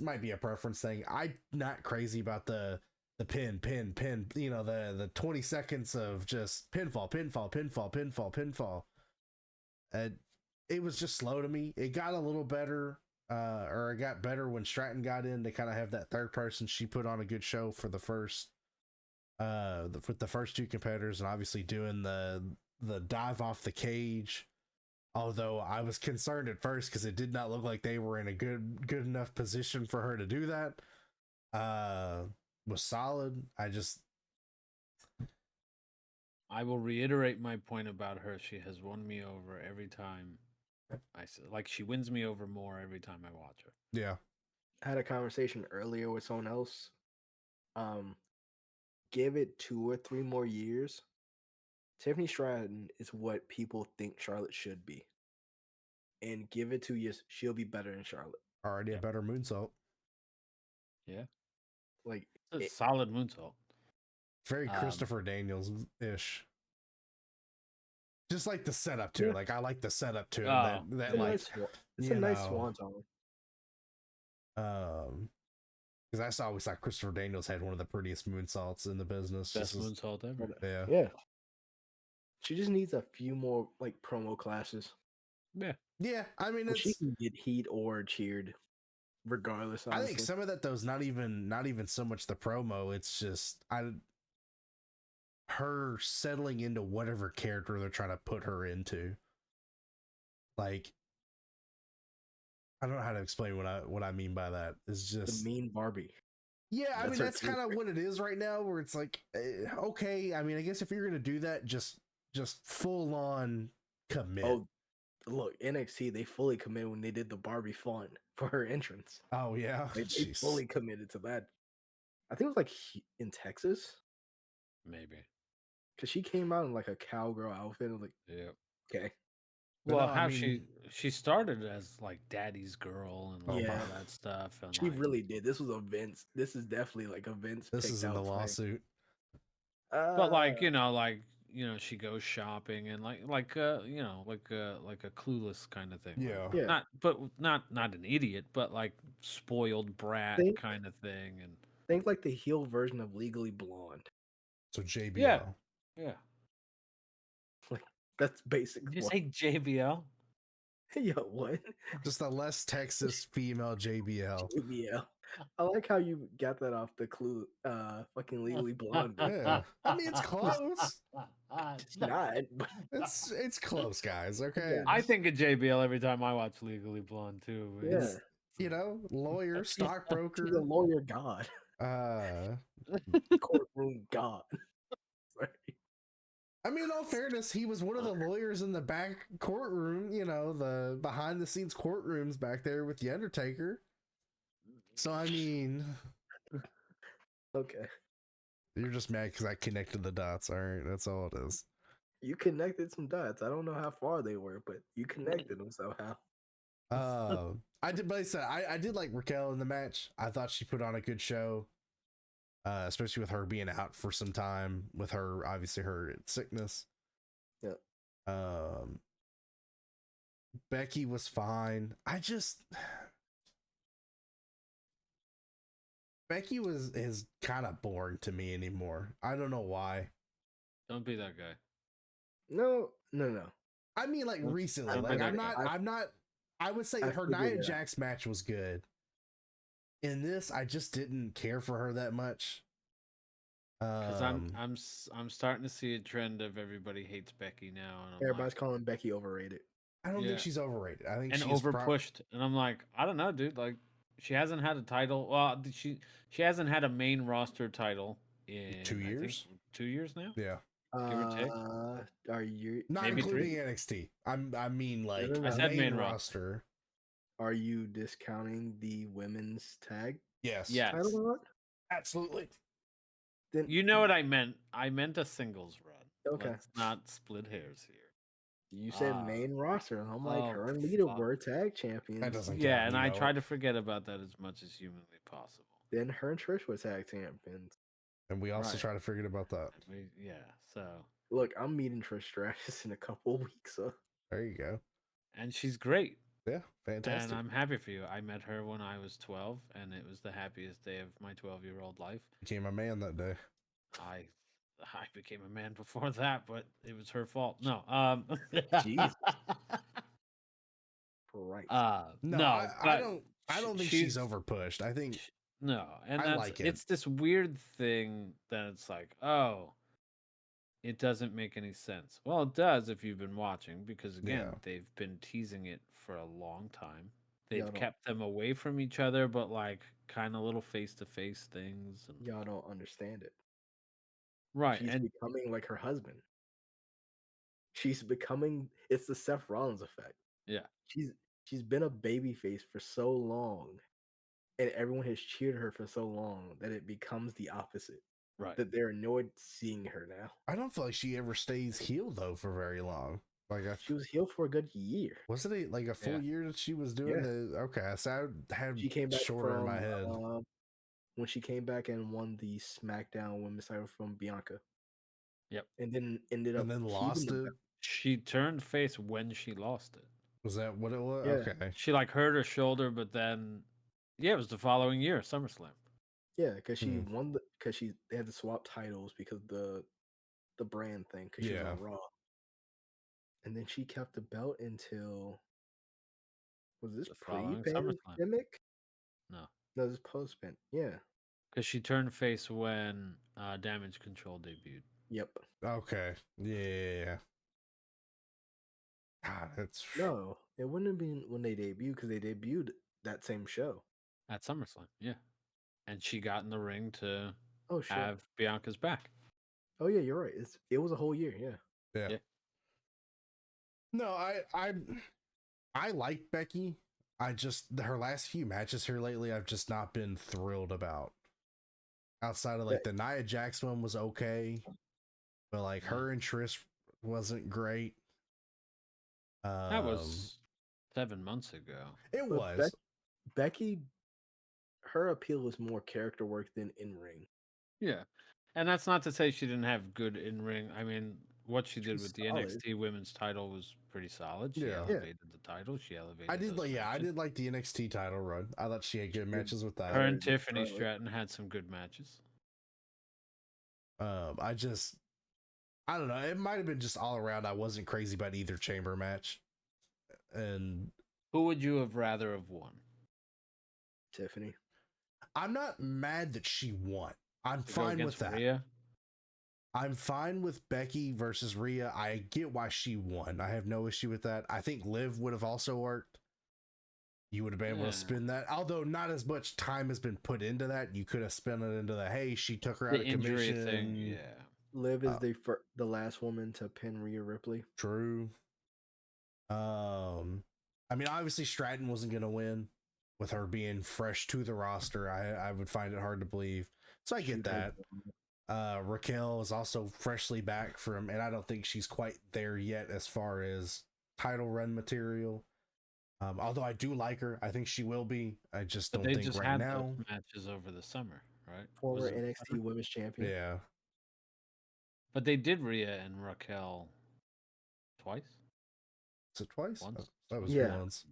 might be a preference thing. I'm not crazy about the pin. You know, the 20 seconds of just pinfall. And it was just slow to me. It got a little better, or it got better when Stratton got in to kind of have that third person. She put on a good show for the first, with the first two competitors, and obviously doing the dive off the cage. Although I was concerned at first because it did not look like they were in a good enough position for her to do that. Was solid. I will reiterate my point about her. She has won me over every time. Like she wins me over more every time I watch her. Yeah. I had a conversation earlier with someone else. Give it 2 or 3 more years. Tiffany Stratton is what people think Charlotte should be. And give it 2 years, she'll be better than Charlotte. Already a better moonsault. Yeah. Like It's a solid moonsault. Very Christopher Daniels ish. Just like the setup to it. Like I like the setup to it. That it's a nice swan song. Because I always thought Christopher Daniels had one of the prettiest moonsaults in the business. Best moonsault ever. Yeah. She just needs a few more like promo classes. Yeah. I mean, she can get heat or cheered, regardless. Honestly. I think some of that though is not even so much the promo. It's just her settling into whatever character they're trying to put her into. Like, I don't know how to explain what I mean by that. It's just the mean Barbie. Yeah, I That's mean her that's kind of secret. what it is right now. Where it's like, okay, I mean, I guess if you're gonna do that, just full on commit. Oh, look, NXT, they fully committed when they did the Barbie fun for her entrance. Oh yeah, They jeez. fully committed to that. I think it was like in Texas Maybe. because she came out in like a cowgirl outfit. I was like, Yeah. okay, But Well, no, I how mean, she started as like daddy's girl and like Yeah. all that stuff, and she like really did. This was a Vince. This is definitely like a Vince this picked is in the out thing. lawsuit. but like she goes shopping and like like a clueless kind of thing. Yeah. Like, Yeah. not an idiot, but like spoiled brat Think kind of thing. And think like the heel version of Legally Blonde. So JBL. yeah, yeah. That's basic. Did you say JBL? Yo, what? Just a less Texas female JBL. JBL. I like how you got that off the clue. Fucking Legally Blonde. Bit. Yeah. I mean, it's close. It's not. But It's close, guys. Okay. Yeah. I think of JBL every time I watch Legally Blonde too. Yeah. It's, you know, lawyer, She's a stockbroker. lawyer god. Courtroom god. Sorry. I mean, in all fairness, he was one of the lawyers in the back courtroom, you know, the behind the scenes courtrooms back there with the Undertaker. So I mean, Okay. you're just mad because I connected the dots. All right, that's all it is. You connected some dots. I don't know how far they were, but you connected them somehow. I did, but I did like Raquel in the match. I thought she put on a good show, especially with her being out for some time, with her obviously her sickness. Yeah. Becky was fine. Becky is kind of boring to me anymore. I don't know why. Don't be that guy. No. I mean, like recently, Don't like be I'm that not. guy. I would say I her figured Nia it out. Jax match was good. In this, I just didn't care for her that much. Because I'm starting to see a trend of everybody hates Becky now, and I'm Everybody's like, calling Becky overrated. I don't Yeah. think she's overrated. I think and she's over pushed, and I'm like, I don't know, dude. Like, she hasn't had a title. Well, she hasn't had a main roster title in 2 I think, years. 2 years now. Yeah, Give or take. Are you not Maybe including 3? NXT. I mean, like no, no. I said main main roster. Are you discounting the women's tag Yes. Yes. title run? Absolutely. Then You know what I meant? I meant a singles run. Okay. Let's not split hairs here. you said main roster, and I'm like, oh, her and Lita fuck. were tag champions. That doesn't Yeah, count, and you I know. try to forget about that as much as humanly possible. Then her and Trish were tag champions. And we also Right. try to forget about that. Yeah, so. Look, I'm meeting Trish Stratus in a couple of weeks. So There you go. And she's great. Yeah, fantastic. And I'm happy for you. I met her when I was 12, and it was the happiest day of my 12-year-old life. Became a man that day. I became a man before that, but it was her fault. No. Jesus. Right. No, but I don't think she's overpushed. I think no, and I that's like it. it's this weird thing that it's like, oh, it doesn't make any sense. Well, it does if you've been watching, because again, Yeah. they've been teasing it for a long time. Y'all They've don't- kept them away from each other, but like kind of little face-to-face things. And... Y'all don't understand it. Right, She's and becoming like her husband. She's becoming. It's the Seth Rollins effect. yeah, She's been a baby face for so long, and everyone has cheered her for so long that it becomes the opposite. right. That they're annoyed seeing her now. I don't feel like she ever stays healed though for very long. Like She was healed for a good year. wasn't it like a full Yeah. year that she was doing Yeah. the okay? So I had She came back shorter in from my head. when she came back and won the SmackDown Women's title from Bianca. Yep. And then ended up And then keeping lost the it. belt. She turned face when she lost it. Was that what it was? Yeah. Okay. She like hurt her shoulder, but then yeah, it was the following year, SummerSlam. Yeah, because she Hmm. won because they had to swap titles because the brand thing because she was Yeah. on Raw. And then she kept the belt until was this The following SummerSlam. pre-pandemic? No, No, this post-pandemic. Yeah. because she turned face when Damage Control debuted Yep. Okay. Yeah. God, it's No, it wouldn't have been when they debuted because they debuted that same show. at SummerSlam. Yeah, and she got in the ring to Oh shit. have Bianca's back. Oh yeah, you're right. It was a whole year. Yeah. Yeah. No, I like Becky. I just her last few matches here lately, I've just not been thrilled about. Outside of like the Nia Jax one was okay, but like her and Trish wasn't great. That was 7 months ago. It But was. Becky, her appeal was more character work than in ring. Yeah. And that's not to say she didn't have good in ring. I mean, what she did She's with the solid. NXT women's title was pretty solid. She Yeah. elevated the title. She elevated I did those like I matches. did like the NXT title run. I thought she had good matches with that. Her and Or Tiffany Charlotte. Stratton had some good matches. I don't know. It might have been just all around. I wasn't crazy about either chamber match. And Who would you have rather have won? Tiffany. I'm not mad that she won. I'm To go fine with against that. Rhea? I'm fine with Becky versus Rhea. I get why she won. I have no issue with that. I think Liv would have also worked. You would have been able Yeah. to spin that. Although not as much time has been put into that. You could have spent it into the, hey, she took her out The of injury commission. thing, yeah. Liv is the last woman to pin Rhea Ripley. True. I mean, obviously Stratton wasn't going to win with her being fresh to the roster. I would find it hard to believe. So I get that. Raquel is also freshly back from, and I don't think she's quite there yet as far as title run material. Although I do like her, I think she will be. I just But don't they think just right had now. those matches over the summer, right? Former NXT Women's Champion. Yeah. But they did Rhea and Raquel twice? Is it twice? Once? Oh, that was Yeah. once.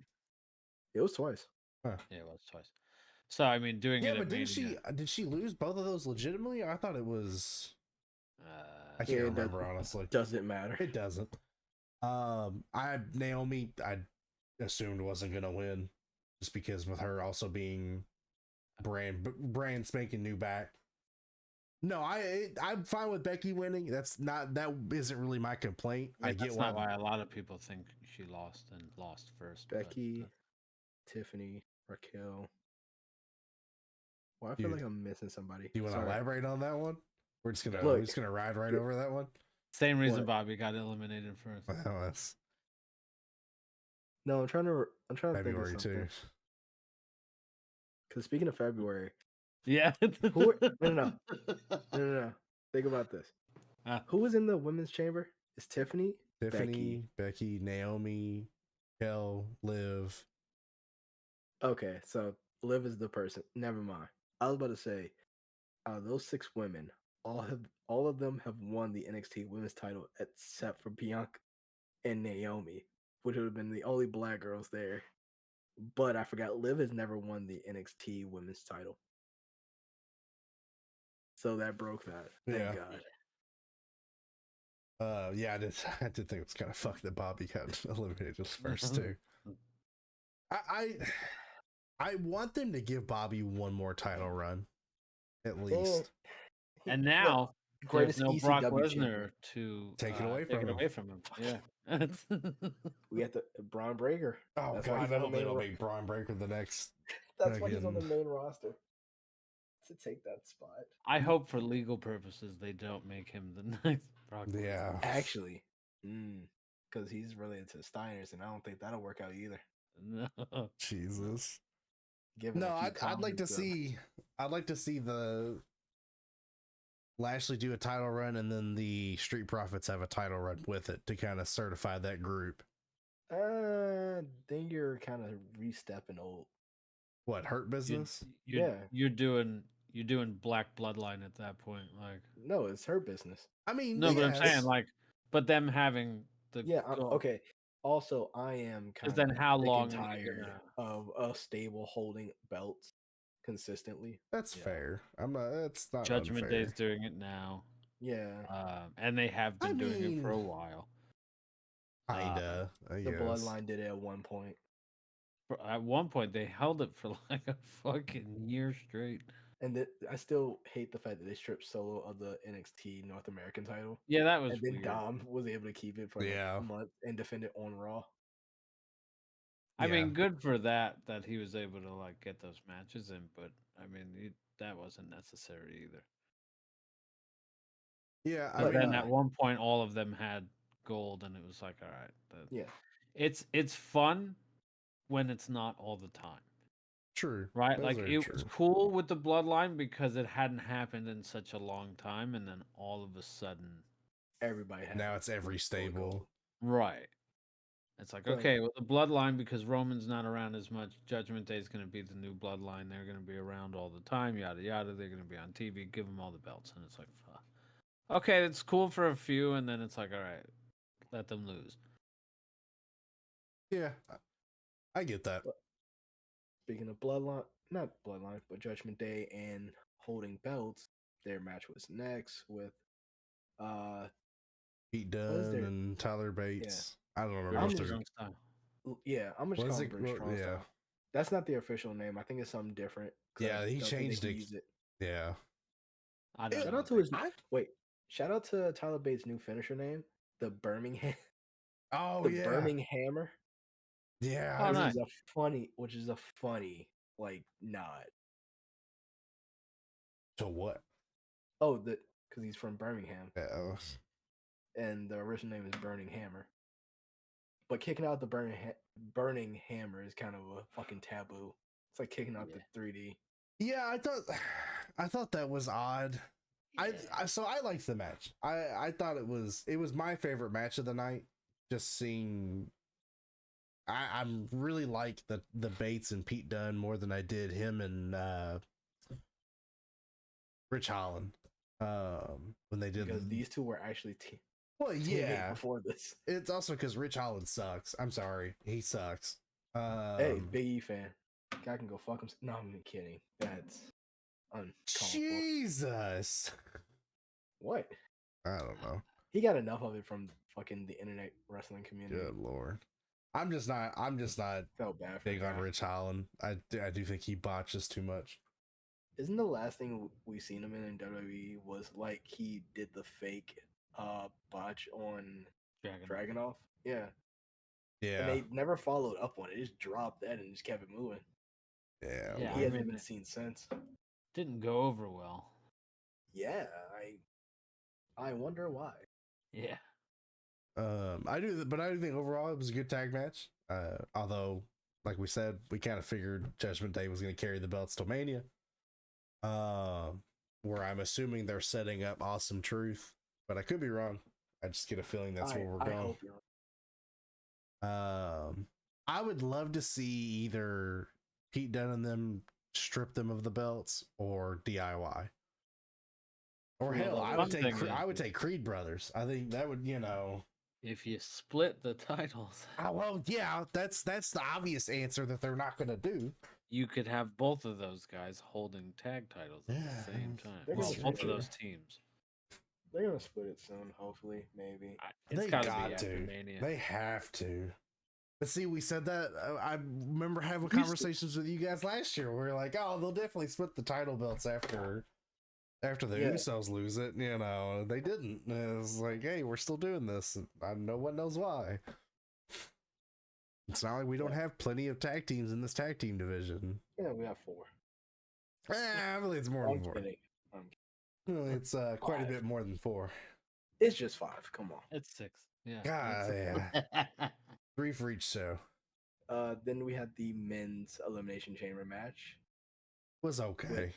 It was twice. Huh. Yeah, it was twice. So I mean, doing it Yeah, at but Mania, did she lose both of those legitimately? I thought it was. I uh, can't it remember honestly. Doesn't matter. It doesn't. Naomi, I assumed wasn't gonna win, just because with her also being brand spanking new back. No, I'm fine with Becky winning. That isn't really my complaint. I I get that's why. not why a lot of people think she lost and lost first. but, Becky, Tiffany, Raquel. Well, I feel Dude, like I'm missing somebody. Do you want to Sorry. elaborate on that one? We're just gonna ride right over that one. same reason What? Bobby got eliminated first. Well, that's No, I'm trying to February think of too. something. Because speaking of February, Yeah. no. Think about this. Who was in the women's chamber? It's Tiffany, Becky, Naomi, Kel, Liv. Okay, so Liv is the person. Never mind. I was about to say, those 6 women, all of them have won the NXT Women's title except for Bianca and Naomi, which would have been the only black girls there. But I forgot Liv has never won the NXT Women's title, so that broke that. Thank God. Yeah, I did think it was kind of fucked that Bobby got eliminated first too. I want them to give Bobby one more title run, at least. And now greatest there's no Brock ECW Lesnar champion. to Take it away from him. Yeah. We got the Braun Breaker. Oh That's why God, he's I on the hope main they don't ro- make Braun Breaker the next. That's why he's on the main roster to take that spot. I hope for legal purposes they don't make him the next Brock Lesnar. Yeah, Actually, because he's related to Steiners, and I don't think that'll work out either. No. Jesus. Given No, a few I'd like to comments of- see. I'd like to see the Lashley do a title run, and then the Street Profits have a title run with it to kind of certify that group. Then you're kind of re-stepping old. What, Hurt Business? You're doing Black Bloodline at that point, like. No, it's her business. I mean, No, but I'm yes. saying like, but them having the okay. Also, I am kind then of how sick long and are you tired of a stable holding belts consistently. That's fair. That's not Judgment unfair. Day's doing it now. Yeah. And they have been doing it for a while. Kinda. I The guess. Bloodline did it at one point. At one point, they held it for like a fucking year straight. And I still hate the fact that they stripped Solo of the NXT North American title. Yeah, that was and then weird. Dom was able to keep it for like a month and defend it on Raw. I Yeah. mean, good for that he was able to like get those matches in, but I mean, that wasn't necessary either. Yeah, I But mean, then at one point, all of them had gold, and it was like, all right, Yeah. it's fun when it's not all the time, true. right? Those Like are it true. was cool with the bloodline because it hadn't happened in such a long time, and then all of a sudden, Everybody had Now it's every gold. stable. right? It's like, So- okay, well, the bloodline, because Roman's not around as much, Judgment Day is going to be the new bloodline. They're going to be around all the time, yada yada. They're going to be on TV. Give them all the belts, and it's like, fuck. Okay, it's cool for a few, and then it's like, all right, let them lose. Yeah, I get that. Speaking of bloodline, not bloodline, but Judgment Day and holding belts, their match was next with Pete was Dunne there- and Tyler Bates. I don't remember British if they're strong style. yeah, I'm just Was calling it- it British well, Strong yeah. Style. That's not the official name. I think it's something different. 'cause Yeah, I he don't think they changed can it. use it. Yeah. I don't Shout know. out to his shout out to Tyler Bates' new finisher name, the Birmingham, Oh the yeah. Birminghammer, Yeah. Oh, which nice. is a funny like nod. To what? Oh, because he's from Birmingham, Yeah. and the original name is Burning Hammer. But kicking out the burning hammer is kind of a fucking taboo. It's like kicking out the 3D. Yeah, I thought that was odd. So I liked the match. I thought it was my favorite match of the night. Just seeing I'm really like the Bates and Pete Dunne more than I did him and Rich Holland. When they did Because these two were actually well, teammates yeah. before this. It's also because Rich Holland sucks. I'm sorry, he sucks. Hey, Big E fan. Guy can go fuck himself. No, I'm kidding. That's uncalled for. Jesus. What? I don't know. He got enough of it from fucking the internet wrestling community. Good lord. I'm just not Felt bad for big the on guy. Rich Holland. I do think he botches too much. Isn't the last thing we seen him in WWE was like he did the fake botch on Dragunov? Yeah. Yeah. And they never followed up on it. They just dropped that and just kept it moving. Yeah. Yeah, He I hasn't mean, been seen since. didn't go over well. Yeah, I wonder why. Yeah. I do think overall it was a good tag match. Although, like we said, we kind of figured Judgment Day was going to carry the belts till Mania. Where I'm assuming they're setting up Awesome Truth, but I could be wrong. I just get a feeling that's where we're I going. hope you're I would love to see either Pete Dunne and them strip them of the belts or DIY. Or Well, hell, the I fun would take thing I is- would take Creed Brothers. I think that would, If you split the titles, well, yeah, that's the obvious answer that they're not going to do. you could have both of those guys holding tag titles at Yeah, the same time. they're Well, gonna both switch of it. those teams. They're gonna split it soon, hopefully, maybe. It's They got to got be after to. Mania. They have to. But see, we said that. I remember having We used to- conversations with you guys last year. Where we were like, "Oh, they'll definitely split the title belts after the Yeah. Usos lose it." They didn't. It was like, "Hey, we're still doing this." No one knows why. It's not like we don't have plenty of tag teams in this tag team division. Yeah, we have 4. I believe it's more I'm than 4. kidding. Well, it's quite a 5. bit more than 4. It's just 5. Come on. It's 6. Yeah. God, it's- yeah. 3 for each show. Then we had the men's Elimination Chamber match. Was okay.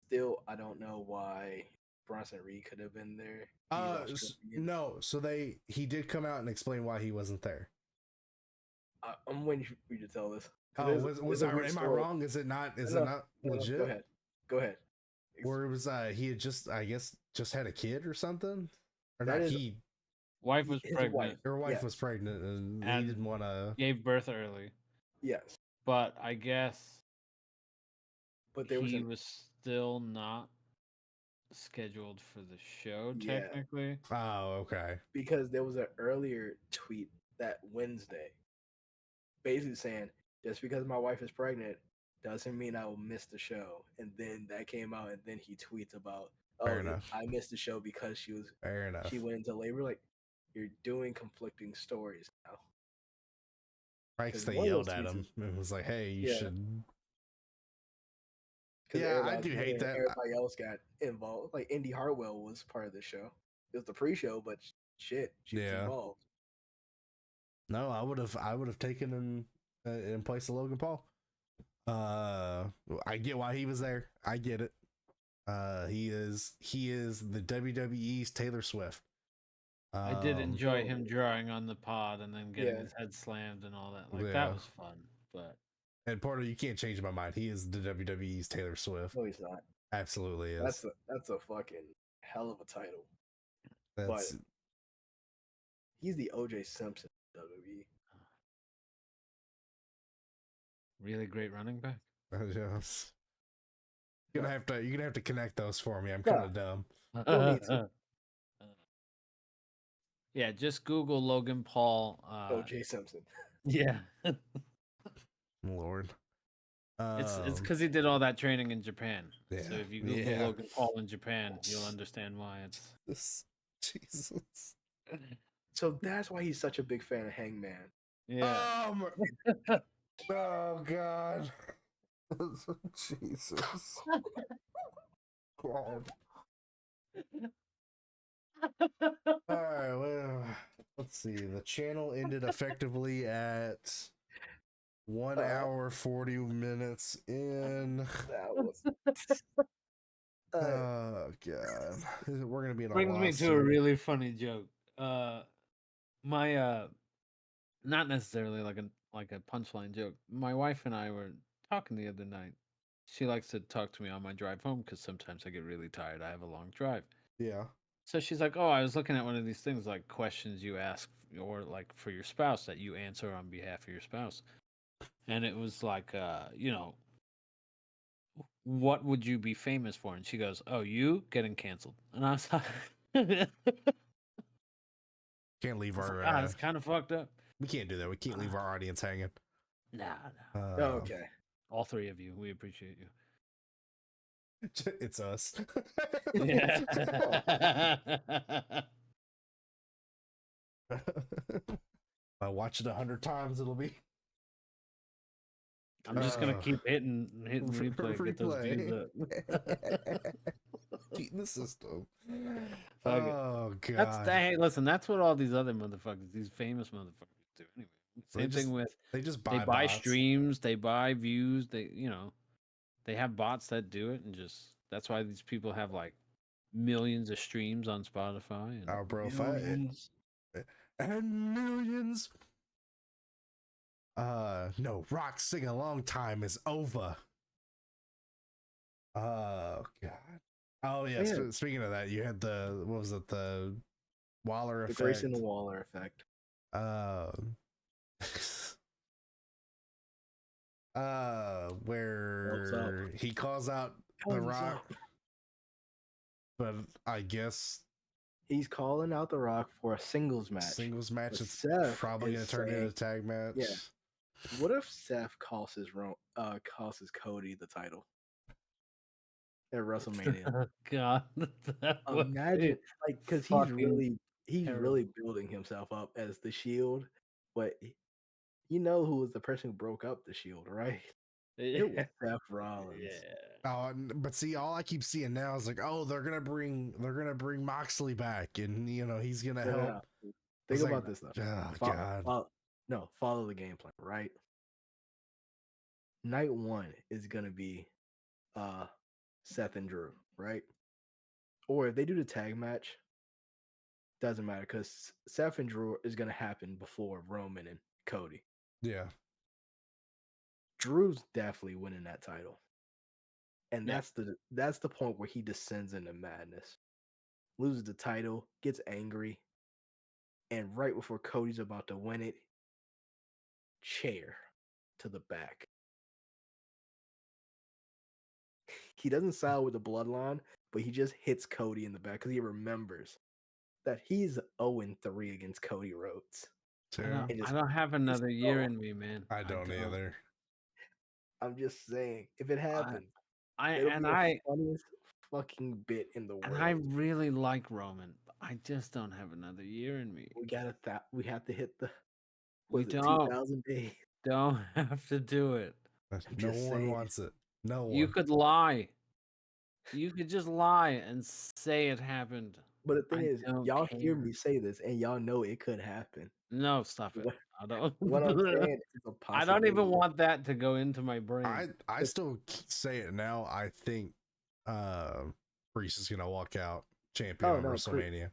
Still, I don't know why Bronson Reed could have been there. He's Australian. No, so he did come out and explain why he wasn't there. I'm waiting for you to tell this. Oh, am I wrong? Is it not legit? Go ahead. Or it was he had just, I guess, just had a kid or something? Or That not is- he Wife was His pregnant. wife. her wife Yes. was pregnant and he And- didn't want to. Gave birth early. Yes, But I guess but there was he an was still not scheduled for the show, Yeah. technically. Oh, okay. because there was an earlier tweet that Wednesday, basically saying just because my wife is pregnant doesn't mean I will miss the show. And then that came out, and then he tweets about, Fair "Oh, enough. I missed the show because Fair enough. she went into labor." Like, you're doing conflicting stories now. Right, they one of yelled those at him. seasons, It was like, "Hey, you yeah, should." because Yeah, I everybody do was hate winning, that. everybody else got involved. Like Indy Hartwell was part of the show. It was the pre-show, but shit, she was Yeah. involved. No, I would have taken in place of Logan Paul. I get why he was there. I get it. He is the WWE's Taylor Swift. I did enjoy Oh. him drawing on the pod and then getting Yeah. his head slammed and all that. Like Yeah. that was fun. But And Porter, you can't change my mind. He is the WWE's Taylor Swift. No, he's not. Absolutely is. That's a fucking hell of a title. That's But he's the O.J. Simpson of WWE. really great running back. just, you're gonna have to connect those for me. I'm No. kind of dumb. Don't need to. Yeah, just Google Logan Paul. O.J. Simpson. Yeah, Lord. it's because he did all that training in Japan. Yeah, So if you Google Logan Paul in Japan, you'll understand why it's. Jesus. So that's why he's such a big fan of Hangman. Yeah. Oh God. Jesus. God. All right, well, let's see. The channel ended effectively at 1 hour 40 minutes in. That was. Oh God, we're gonna be in a Brings me to a lawsuit. really funny joke. My not necessarily like a punchline joke. My wife and I were talking the other night. She likes to talk to me on my drive home because sometimes I get really tired. I have a long drive. Yeah. So she's like, "Oh, I was looking at one of these things like questions you ask or like for your spouse that you answer on behalf of your spouse." And it was like what would you be famous for? And she goes, "Oh, you getting canceled." And I was like, Can't leave our. it's kind of fucked up. We can't do that. We can't leave our audience hanging. Nah. Okay. All three of you, we appreciate you. It's us. Yeah. I watch it 100 times. It'll be. I'm just gonna keep hitting replay, get those views up. Cheating the system. Fuck it. Oh God. Hey, listen, that's what all these other motherfuckers, these famous motherfuckers do anyway. Same thing with they just they buy buy bots. streams, they buy views, they have bots that do it, and just that's why these people have like millions of streams on Spotify and Oh, bro, Millions. and millions. No, Rock Sing a Long Time is over. Oh God. Oh yeah. Speaking of that, you had the what was it? The Waller effect. The Grayson Waller effect. Where he calls out The Rock, but I guess he's calling out The Rock for a singles match. Singles match. It's Seth probably gonna turn into a tag match. Yeah. What if Seth costs Cody the title at WrestleMania? Oh, God, Imagine, like, because he's really building himself up as the Shield, but you know who was the person who broke up the Shield, right? It was Seth Rollins. Yeah. Oh, but see, all I keep seeing now is like, oh, they're gonna bring Moxley back, and he's gonna help. Think about this though. Oh God. Follow the game plan, right? Night one is gonna be Seth and Drew, right? Or if they do the tag match, doesn't matter because Seth and Drew is gonna happen before Roman and Cody. Yeah. Drew's definitely winning that title. And that's the point where he descends into madness. Loses the title, gets angry, and right before Cody's about to win it, chair to the back. He doesn't side with the bloodline, but he just hits Cody in the back because he remembers that he's 0-3 against Cody Rhodes. I don't have another year in me, man. I don't either. I'm just saying, if it happens, it'll be the funniest fucking bit in the world. And I really like Roman. I just don't have another year in me. We have to hit the 2,000 days. don't have to do it. No just one saying. wants it. No You one. could lie. You could just lie and say it happened. But the thing I is, don't y'all hear care. me say this, and y'all know it could happen. No, stop it. What, I don't. what I'm saying is a I don't even possibility. want that to go into my brain. I still say it now. I think Priest is gonna walk out champion Oh on no, WrestleMania.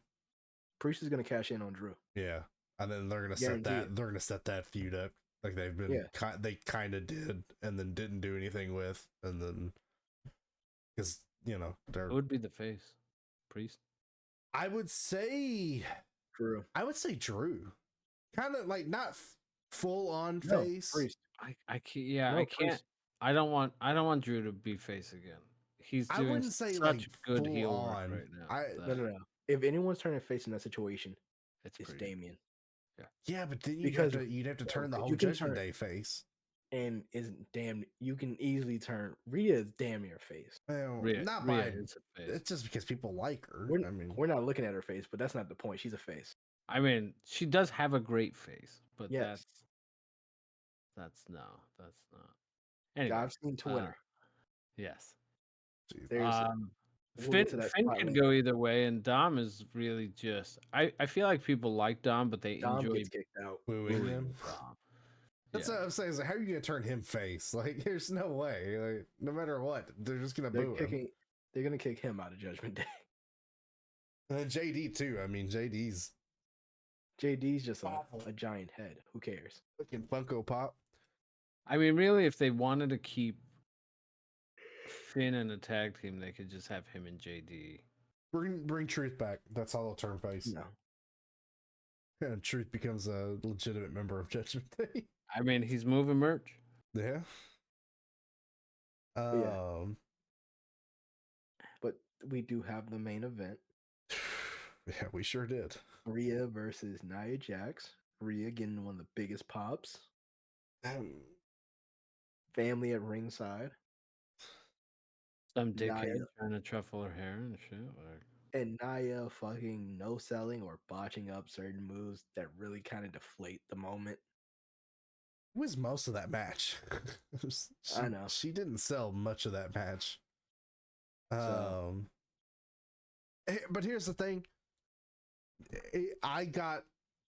Priest is gonna cash in on Drew. Yeah, and then they're gonna Guarantee set that. it. They're gonna set that feud up like they've been. Yeah. They kind of did, and then didn't do anything with, and then because they're. Who would be the face? Priest. I would say. Drew. I would say Drew. Kind of like not full on No, face. Priest. I can't. Yeah, No, I can't. Priest. I don't want Drew to be face again. He's I doing wouldn't say such like good full heel work on. right now. No. If anyone's turning face in that situation, It's it's pretty. Damien. Yeah, but then Because you'd have to turn the whole you can Judgment turn- Day face. And you can easily turn Rhea is damn near face. Well, Rhea, not Rhea by. is a face. It's just because people like her. We're, I mean, we're not looking at her face, but that's not the point. She's a face. I mean, she does have a great face, but Yes. that's not. Anyway, I've seen Twitter. Yes. geez. There's we'll get to Finn that spot could later. go either way, and Dom is really just. I feel like people like Dom, but they Dom enjoy gets kicked out. Wooing booing him. Dom. That's Yeah. what I'm saying. Is like, how are you gonna turn him face? Like, there's no way. Like, no matter what, they're just gonna boo him. They're gonna kick him out of Judgment Day. And then JD too. I mean, JD's JD's just a giant head. Who cares? fucking Funko Pop. I mean, really, if they wanted to keep Finn in a tag team, they could just have him and JD. Bring Truth back. That's how they'll turn face. No. And Truth becomes a legitimate member of Judgment Day. I mean, he's moving merch. Yeah. But we do have the main event. Yeah, we sure did. Rhea versus Nia Jax. Rhea getting one of the biggest pops. Family at ringside. Some dickhead Nia. trying to truffle her hair and shit. And Nia fucking no selling or botching up certain moves that really kind of deflate the moment. It was most of that match. I know. She didn't sell much of that match. So. But here's the thing. I got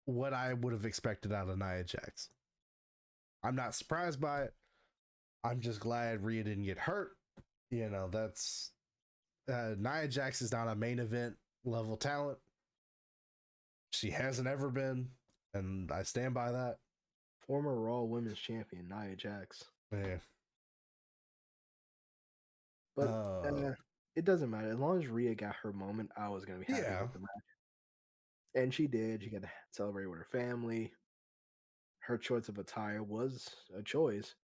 what I would have expected out of Nia Jax. I'm not surprised by it. I'm just glad Rhea didn't get hurt. That's Nia Jax is not a main event level talent. She hasn't ever been, and I stand by that. Former Raw Women's Champion Nia Jax. Yeah. But it doesn't matter. As long as Rhea got her moment, I was going to be happy with the match. And she did. She got to celebrate with her family. Her choice of attire was a choice.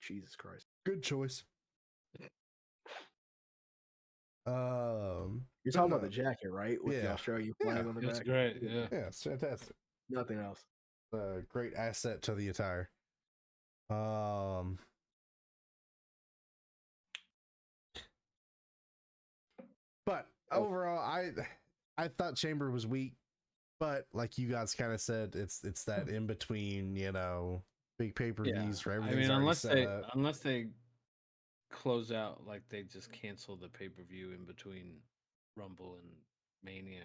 Jesus Christ. Good choice. You're talking about the jacket, right? With the Australian flag on the back. It's great. Yeah. Yeah, it's fantastic. Nothing else. Great asset to the attire. But overall, I thought Chamber was weak, but like you guys kind of said, it's that in between, big pay-per-views for everything. I mean, unless they close out, like they just cancel the pay-per-view in between Rumble and Mania.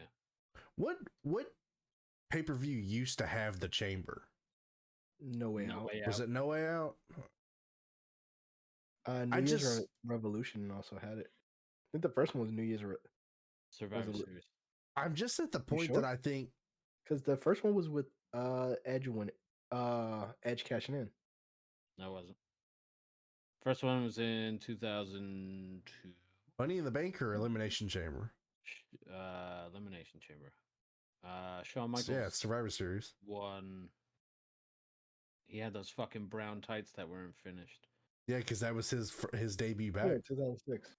What pay-per-view used to have the Chamber? No Way Out. Was it No Way Out? New Year's Revolution also had it. I think the first one was New Year's Survivor Series. I'm just at the point that I think because the first one was with Edge when Edge cashing in. No, it wasn't. First one was in 2002. Money in the Bank or Elimination Chamber? Elimination Chamber. Shawn Michaels. Yeah, it's Survivor Series. Won. He had those fucking brown tights that weren't finished. Yeah, because that was his debut back. Yeah, 2006.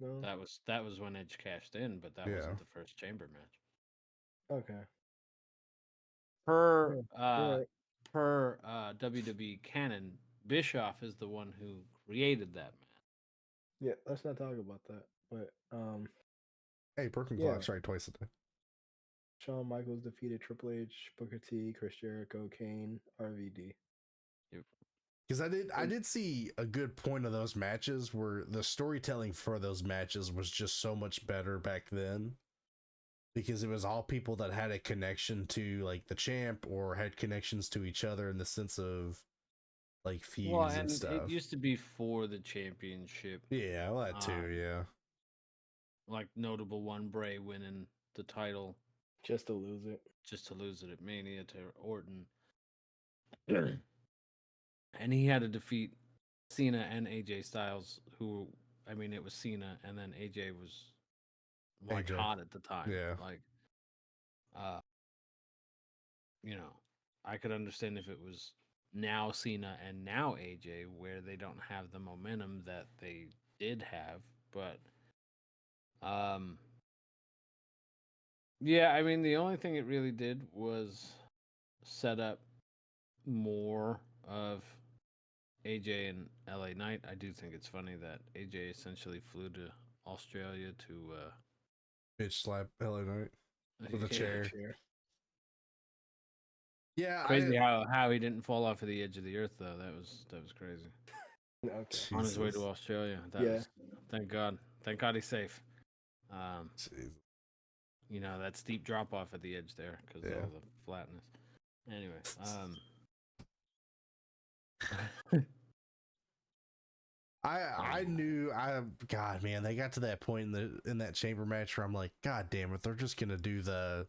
No. That was when Edge cashed in, but that wasn't the first Chamber match. Okay. Per WWE canon, Bischoff is the one who created that match. Yeah, let's not talk about that. But hey, Perkins Clock's right twice a day. Shawn Michaels defeated Triple H, Booker T, Chris Jericho, Kane, RVD. Because I did see a good point of those matches where the storytelling for those matches was just so much better back then. Because it was all people that had a connection to like the champ or had connections to each other in the sense of like feuds Well, and and stuff. it used to be for the championship. Yeah, well, that too. Yeah. Like notable one, Bray winning the title Just to lose it. just to lose it at Mania to Orton. And he had to defeat Cena and AJ Styles, who, I mean, it was Cena, and then AJ was like AJ. hot at the time. Yeah. Like, you know, I could understand if it was now Cena and now AJ, where they don't have the momentum that they did have. But, yeah, I mean, the only thing it really did was set up more of AJ and LA Knight. I do think it's funny that AJ essentially flew to Australia to Bitch slap LA Knight with a yeah. chair. Yeah, Crazy how he didn't fall off of the edge of the earth though. That was crazy. Okay. On his way to Jesus. Australia. That Yeah. was, thank God. Thank God he's safe. Jesus. You know, that steep drop off at the edge there because Yeah. all the flatness. Anyway, I knew God, man, they got to that point in that chamber match where I'm like, God damn it, they're just gonna do the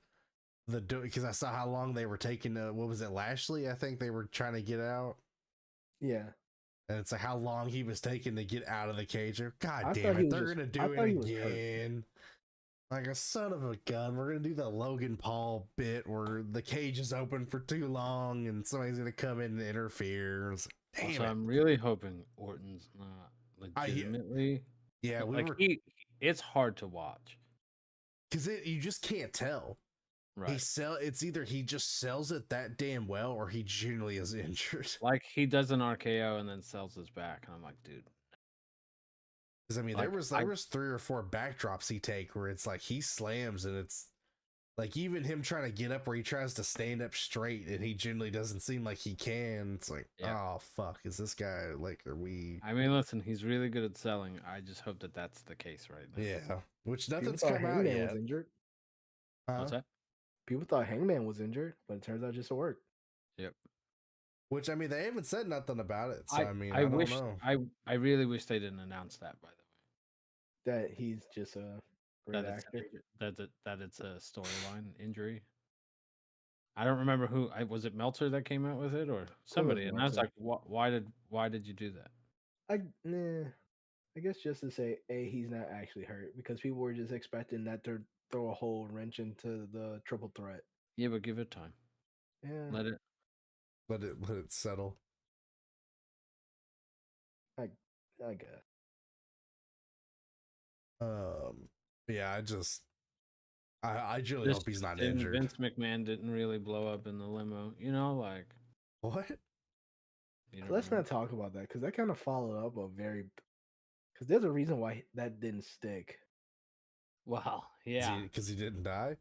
because I saw how long they were taking. What was it, Lashley? I think they were trying to get out. Yeah. And it's like how long he was taking to get out of the cage. God I damn thought he it, was they're just- gonna I do thought it he was hurt. again. Like a son of a gun. We're gonna do the Logan Paul bit where the cage is open for too long and somebody's gonna come in and interfere. It's like, damn so it. I'm really hoping Orton's not legitimately. Yeah, we like were, it's hard to watch. because you just can't tell. Right. It's either he just sells it that damn well or he genuinely is injured. Like he does an RKO and then sells his back, and I'm like, dude. Because I mean, Like, there was 3 or 4 backdrops he take where it's like he slams and it's like even him trying to get up where he tries to stand up straight and he generally doesn't seem like he can. It's like, Yeah. oh fuck, is this guy like, are we? I mean, listen, he's really good at selling. I just hope that that's the case right now. Yeah, which People nothing's thought come out Hangman yet. was injured. What's that? People thought Hangman was injured, but it turns out just a work. Yep. Which I mean, they haven't said nothing about it. So I mean, I don't wish know. I really wish they didn't announce that. By the way, That he's just a great actor. that it's a storyline injury. I don't remember who. Was it Meltzer that came out with it or somebody? And I was Meltzer. like, why did you do that? I guess just to say, he's not actually hurt because people were just expecting that to throw a whole wrench into the triple threat. Yeah, but give it time. Yeah, Let Let it settle. I guess. Yeah, I genuinely hope he's not injured. Vince McMahon didn't really blow up in the limo. You know, like What? Let's not talk about that because that kind of followed up because there's a reason why that didn't stick. Wow. Yeah. Because he didn't die.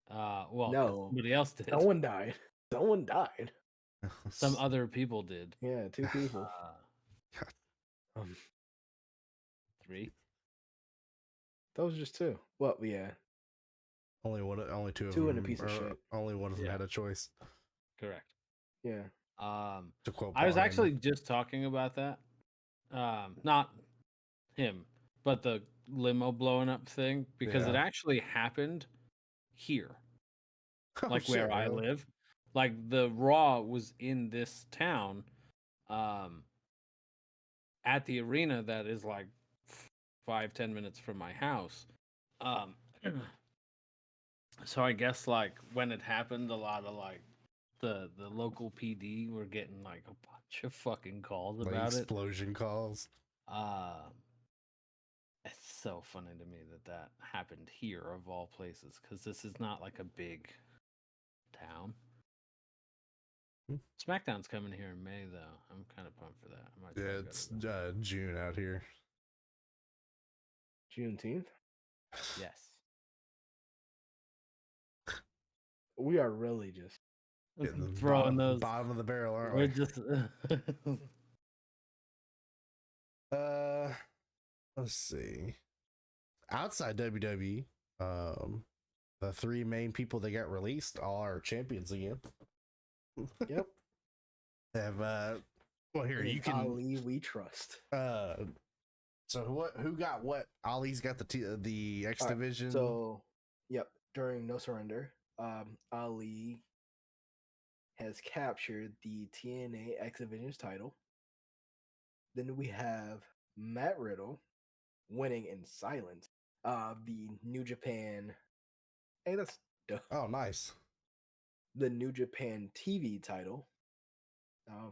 Well, No, somebody else did. Someone died. Someone died. Some other people did. Yeah, 2 people. 3. That was just 2. Well, yeah. Only 2 of 2 them. and a piece of shit. Only one of them had a choice. Correct. Yeah. To quote I was Paul actually Heyman. just talking about that. Not him, but the limo blowing up thing because it Yeah. actually happened here, Oh, like shit, where I really? live. Like the Raw was in this town, at the arena that is like 5-10 minutes from my house. So I guess like when it happened, a lot of like the local PD were getting like a bunch of fucking calls Like about it. explosion calls. It's so funny to me that happened here of all places because this is not like a big town. SmackDown's coming here in May though. I'm kind of pumped for that. I might Yeah, it's June out here. Juneteenth? Yes. we are really just Getting the throwing those. bottom of the barrel, aren't We're we? just. Let's see. Outside WWE, the three main people that got released all are champions again. yep. Have well here And you it's can Ali we trust. So who got what? Ali's got the X All right, division. So yep, during No Surrender, Ali has captured the TNA X Division's title. Then we have Matt Riddle winning in silence. The New Japan. Hey, that's dope. Oh, nice. The New Japan TV title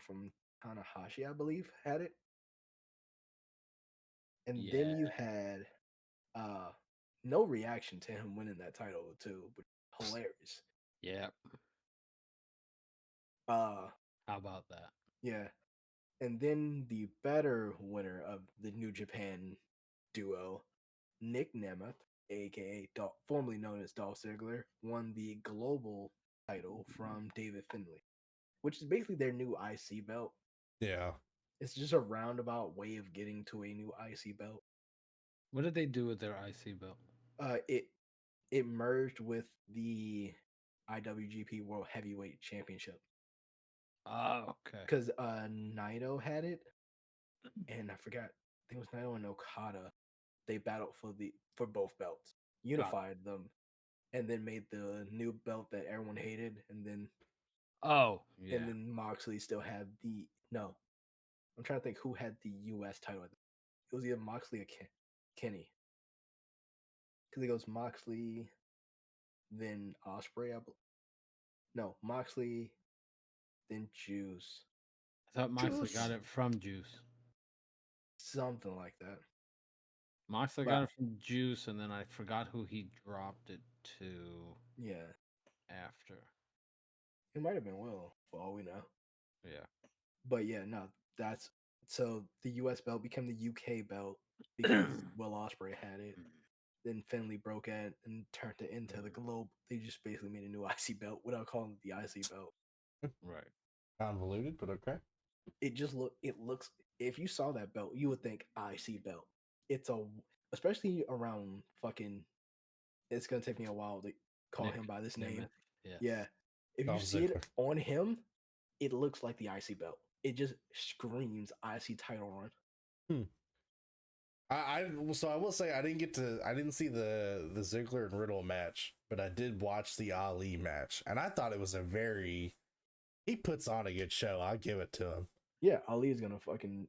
from Tanahashi, I believe, had it. And then you had no reaction to him winning that title too, but hilarious. Yeah. How about that? Yeah. And then the better winner of the New Japan duo, Nick Nemeth, aka formerly known as Dolph Ziggler, won the global title from David Finlay, which is basically their new IC belt. Yeah. It's just a roundabout way of getting to a new IC belt. What did they do with their IC belt? It merged with the IWGP World Heavyweight Championship. Oh, okay. Because Naito had it, and I forgot. I think it was Naito and Okada. They battled for both belts, unified them, and then made the new belt that everyone hated. And then and then Moxley still had the no. I'm trying to think who had the U.S. title. It was either Moxley or Kenny. Because it goes Moxley, then Osprey. No, Moxley, then Juice. I thought Moxley got it from Juice. Something like that. Moxley got it from Juice, and then I forgot who he dropped it to. Yeah. After. It might have been Will, for all we know. Yeah. But yeah, no, that's so the US belt became the UK belt because Will Ospreay had it. Then Finlay broke it and turned it into the globe. They just basically made a new IC belt without calling it the IC belt. Right. Convoluted, but okay. It looks if you saw that belt, you would think IC belt. It's especially around fucking it's gonna take me a while to call him by this name. Yes. Yeah. If you see it on him, it looks like the IC belt. It just screams IC title run. I will say I didn't see the Ziggler and Riddle match, but I did watch the Ali match, and I thought it was he puts on a good show. I'll give it to him. Yeah, Ali is gonna fucking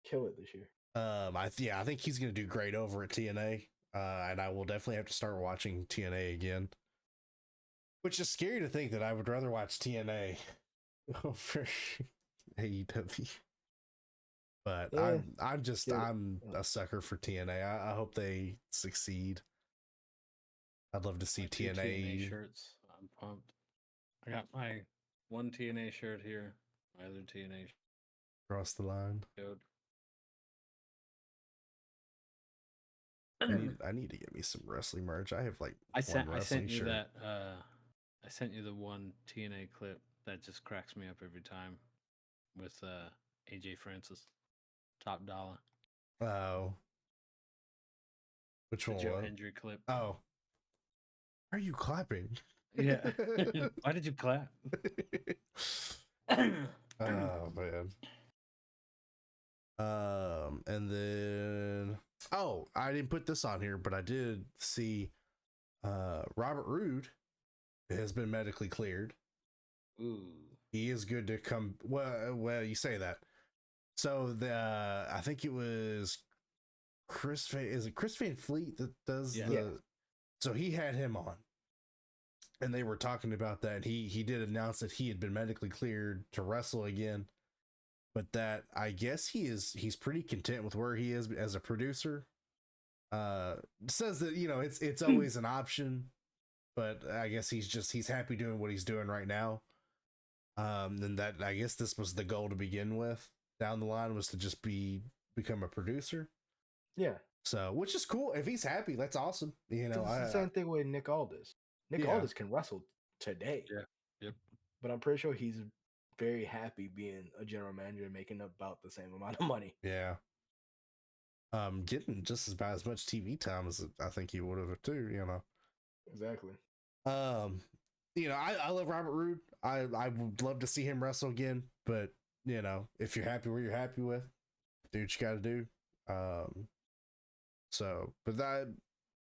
kill it this year. I think he's gonna do great over at TNA. And I will definitely have to start watching TNA again. Which is scary to think that I would rather watch TNA over AEW. But yeah, I'm a sucker for TNA. I hope they succeed. I'd love to see TNA shirts. I'm pumped. I got my one TNA shirt here. My other TNA cross the line. Showed. I need to get me some wrestling merch. I have like I sent you shirt. that I sent you the one TNA clip that just cracks me up every time with AJ Francis. Top dollar. Oh. Which one? Joe Hendry clip. Oh. Are you clapping? Yeah. Why did you clap? Oh man. And then I didn't put this on here, but I did see Robert Roode has been medically cleared. Ooh. He is good to come. Well, you say that. So I think it was Chris Van Fleet that does so he had him on. And they were talking about that. He did announce that he had been medically cleared to wrestle again. But that I guess he's pretty content with where he is as a producer. Says that, it's always an option, but I guess he's happy doing what he's doing right now. And that I guess this was the goal to begin with. Down the line was to just become a producer. Yeah. So, which is cool. If he's happy, that's awesome. It's the same thing with Nick Aldis. Nick Aldis can wrestle today. Yeah. Yep. But I'm pretty sure he's very happy being a general manager and making about the same amount of money. Yeah. Getting just about as much TV time as I think he would have too, you know. Exactly. You know, I love Robert Roode. I would love to see him wrestle again, but you know, if you're happy where you're happy with, do what you got to do. So, but I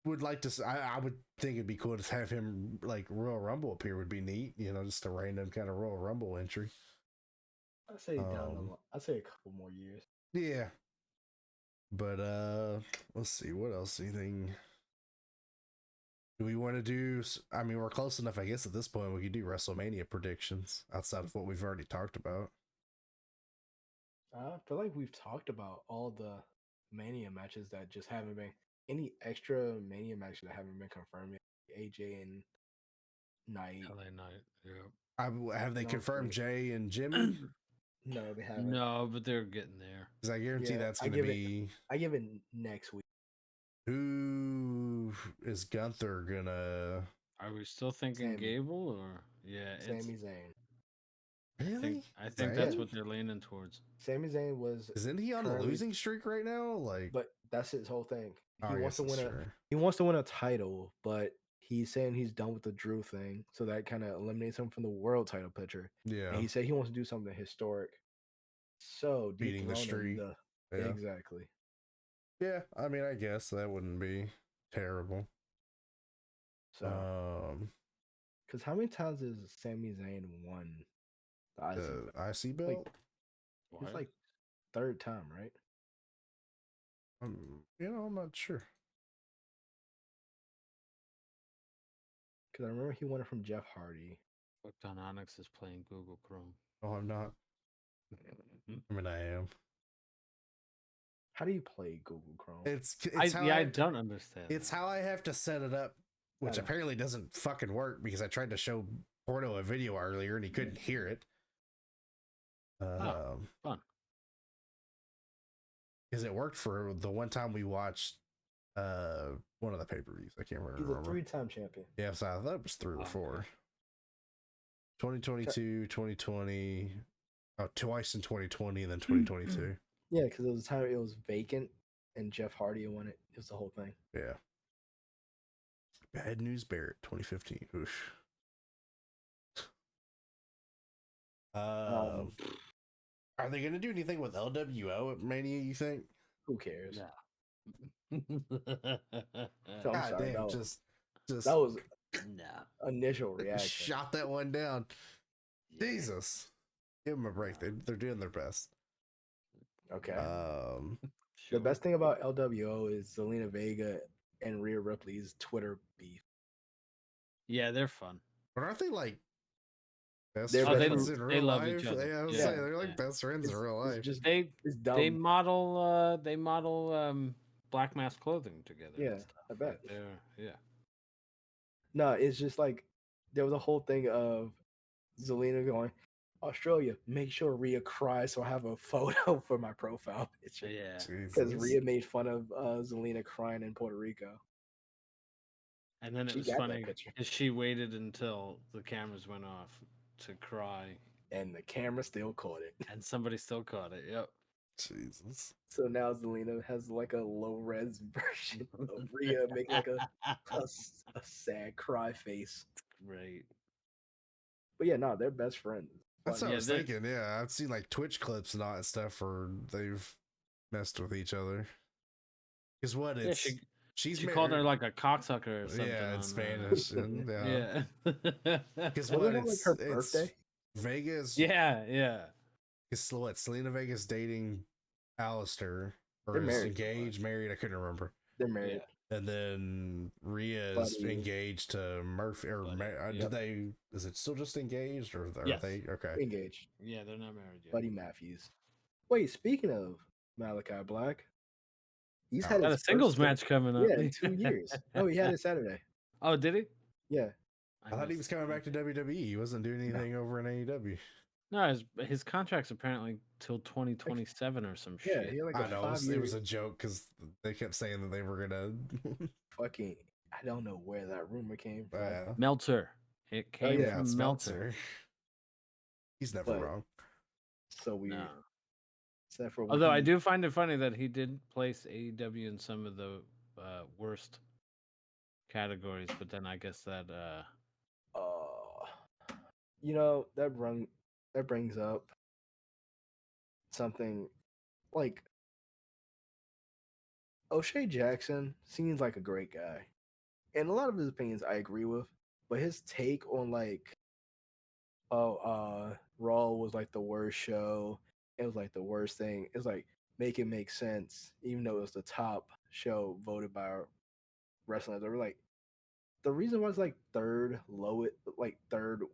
would like to. I would think it'd be cool to have him like Royal Rumble appear would be neat. You know, just a random kind of Royal Rumble entry. I'd say I'd say a couple more years. Yeah. But let's see what else. Anything? Do we want to do? I mean, we're close enough, I guess. At this point, we could do WrestleMania predictions outside of what we've already talked about. I feel like we've talked about all the Mania matches that just haven't been any extra Mania matches that haven't been confirmed yet. AJ and Knight. LA Knight. Yeah. Have they No, confirmed wait. Jay and Jimmy? No, they haven't. No, but they're getting there. Because I guarantee Yeah, that's going to be. I give it next week. Who is Gunther gonna? Are we still thinking Sami. Gable or it's Sami Zayn. Really? I think Zayn? that's what they're leaning towards. Sami Zayn was Isn't he on a currently- losing streak right now? Like, but that's his whole thing. oh, He I wants guess to win that's a true. he wants to win a title, but he's saying he's done with the Drew thing, so that kind of eliminates him from the world title picture. Yeah, And he said he wants to do something historic. So beating the dethrone him, streak. Yeah. Exactly. Yeah, I mean, I guess that wouldn't be terrible. So, because how many times has Sami Zayn won the IC belt? IC belt? It's like third time, right? You know, I'm not sure. Because I remember he won it from Jeff Hardy. Clicked on Onyx is playing Google Chrome. Oh, I'm not. I mean, I am. How do you play Google Chrome? It's how I don't understand. It's how I have to set it up, which apparently doesn't fucking work because I tried to show Porto a video earlier and he couldn't hear it. Fun. Because it worked for the one time we watched one of the pay-per-views. I can't remember. He's a 3-time champion. Yeah, so I thought it was 3 or 4. 2022, 2020, twice in 2020, and then 2022. Yeah, because it was a time it was vacant and Jeff Hardy won it. It was the whole thing. Yeah. Bad News Barrett, 2015. Oosh. Are they going to do anything with LWO at Mania, you think? Who cares? No. So, I'm God sorry, damn, that was No. initial reaction. shot that one down. Jesus. Give them a break. They're doing their best. Okay. Sure. The best thing about LWO is Zelina Vega and Rhea Ripley's Twitter beef. Yeah, they're fun. But aren't they like best They're friends best in friends. real They love life? each other. Yeah, I was Yeah. saying, they're like Yeah. best friends in real life. It's just They it's dumb. they model black mask clothing together. and Yeah, stuff. I bet. Yeah. No, it's just like there was a whole thing of Zelina going, Australia, make sure Rhea cries so I have a photo for my profile picture. Yeah. Because Jesus. Rhea made fun of Zelina crying in Puerto Rico. And then it She was got that funny picture. because she waited until the cameras went off to cry, And the camera still caught it. and somebody still caught it. Yep. Jesus. So now Zelina has like a low res version of Rhea making like a sad cry face. Great. But yeah, no, they're best friends. That's Fun. what I Yeah, was thinking. Yeah, I've seen like Twitch clips and all that stuff where they've messed with each other. Because what? Yeah, It's she she's called her like a cocksucker or something. yeah in on, Spanish. And, yeah. Yeah. Because Wasn't what? that, like, It's her it's birthday? Vegas. Yeah. It's what? Selena Vegas dating Alistair, or They're is married. engaged, married? I couldn't remember. They're married. And then Rhea is Buddy. engaged to Murphy. Or Buddy, did yep. they? Is it still just engaged, or are Yes. they okay? Engaged. Yeah, they're not married yet. Buddy Matthews. Wait, speaking of Malachi Black, he's Oh. had Got a his singles first match coming up. Yeah, in 2 years. Oh, he had it Saturday. Oh, did he? Yeah. I thought he was coming back to WWE. He wasn't doing anything over in AEW. No, his contract's apparently till 2027 or some Yeah, shit. he had like I a know 5 it year was a joke because they kept saying that they were gonna. fucking. I don't know where that rumor came from. Meltzer. It came yeah, from Meltzer. He's never But- wrong. So weird. No. Except for when Although I he- do find it funny that he did place AEW in some of the worst categories, but then I guess that you know, that brings up something like O'Shea Jackson seems like a great guy, and a lot of his opinions I agree with, but his take on like, Raw was like the worst show, it was like the worst thing. It's like make it make sense, even though it was the top show voted by wrestlers. They were like, the reason why it's like third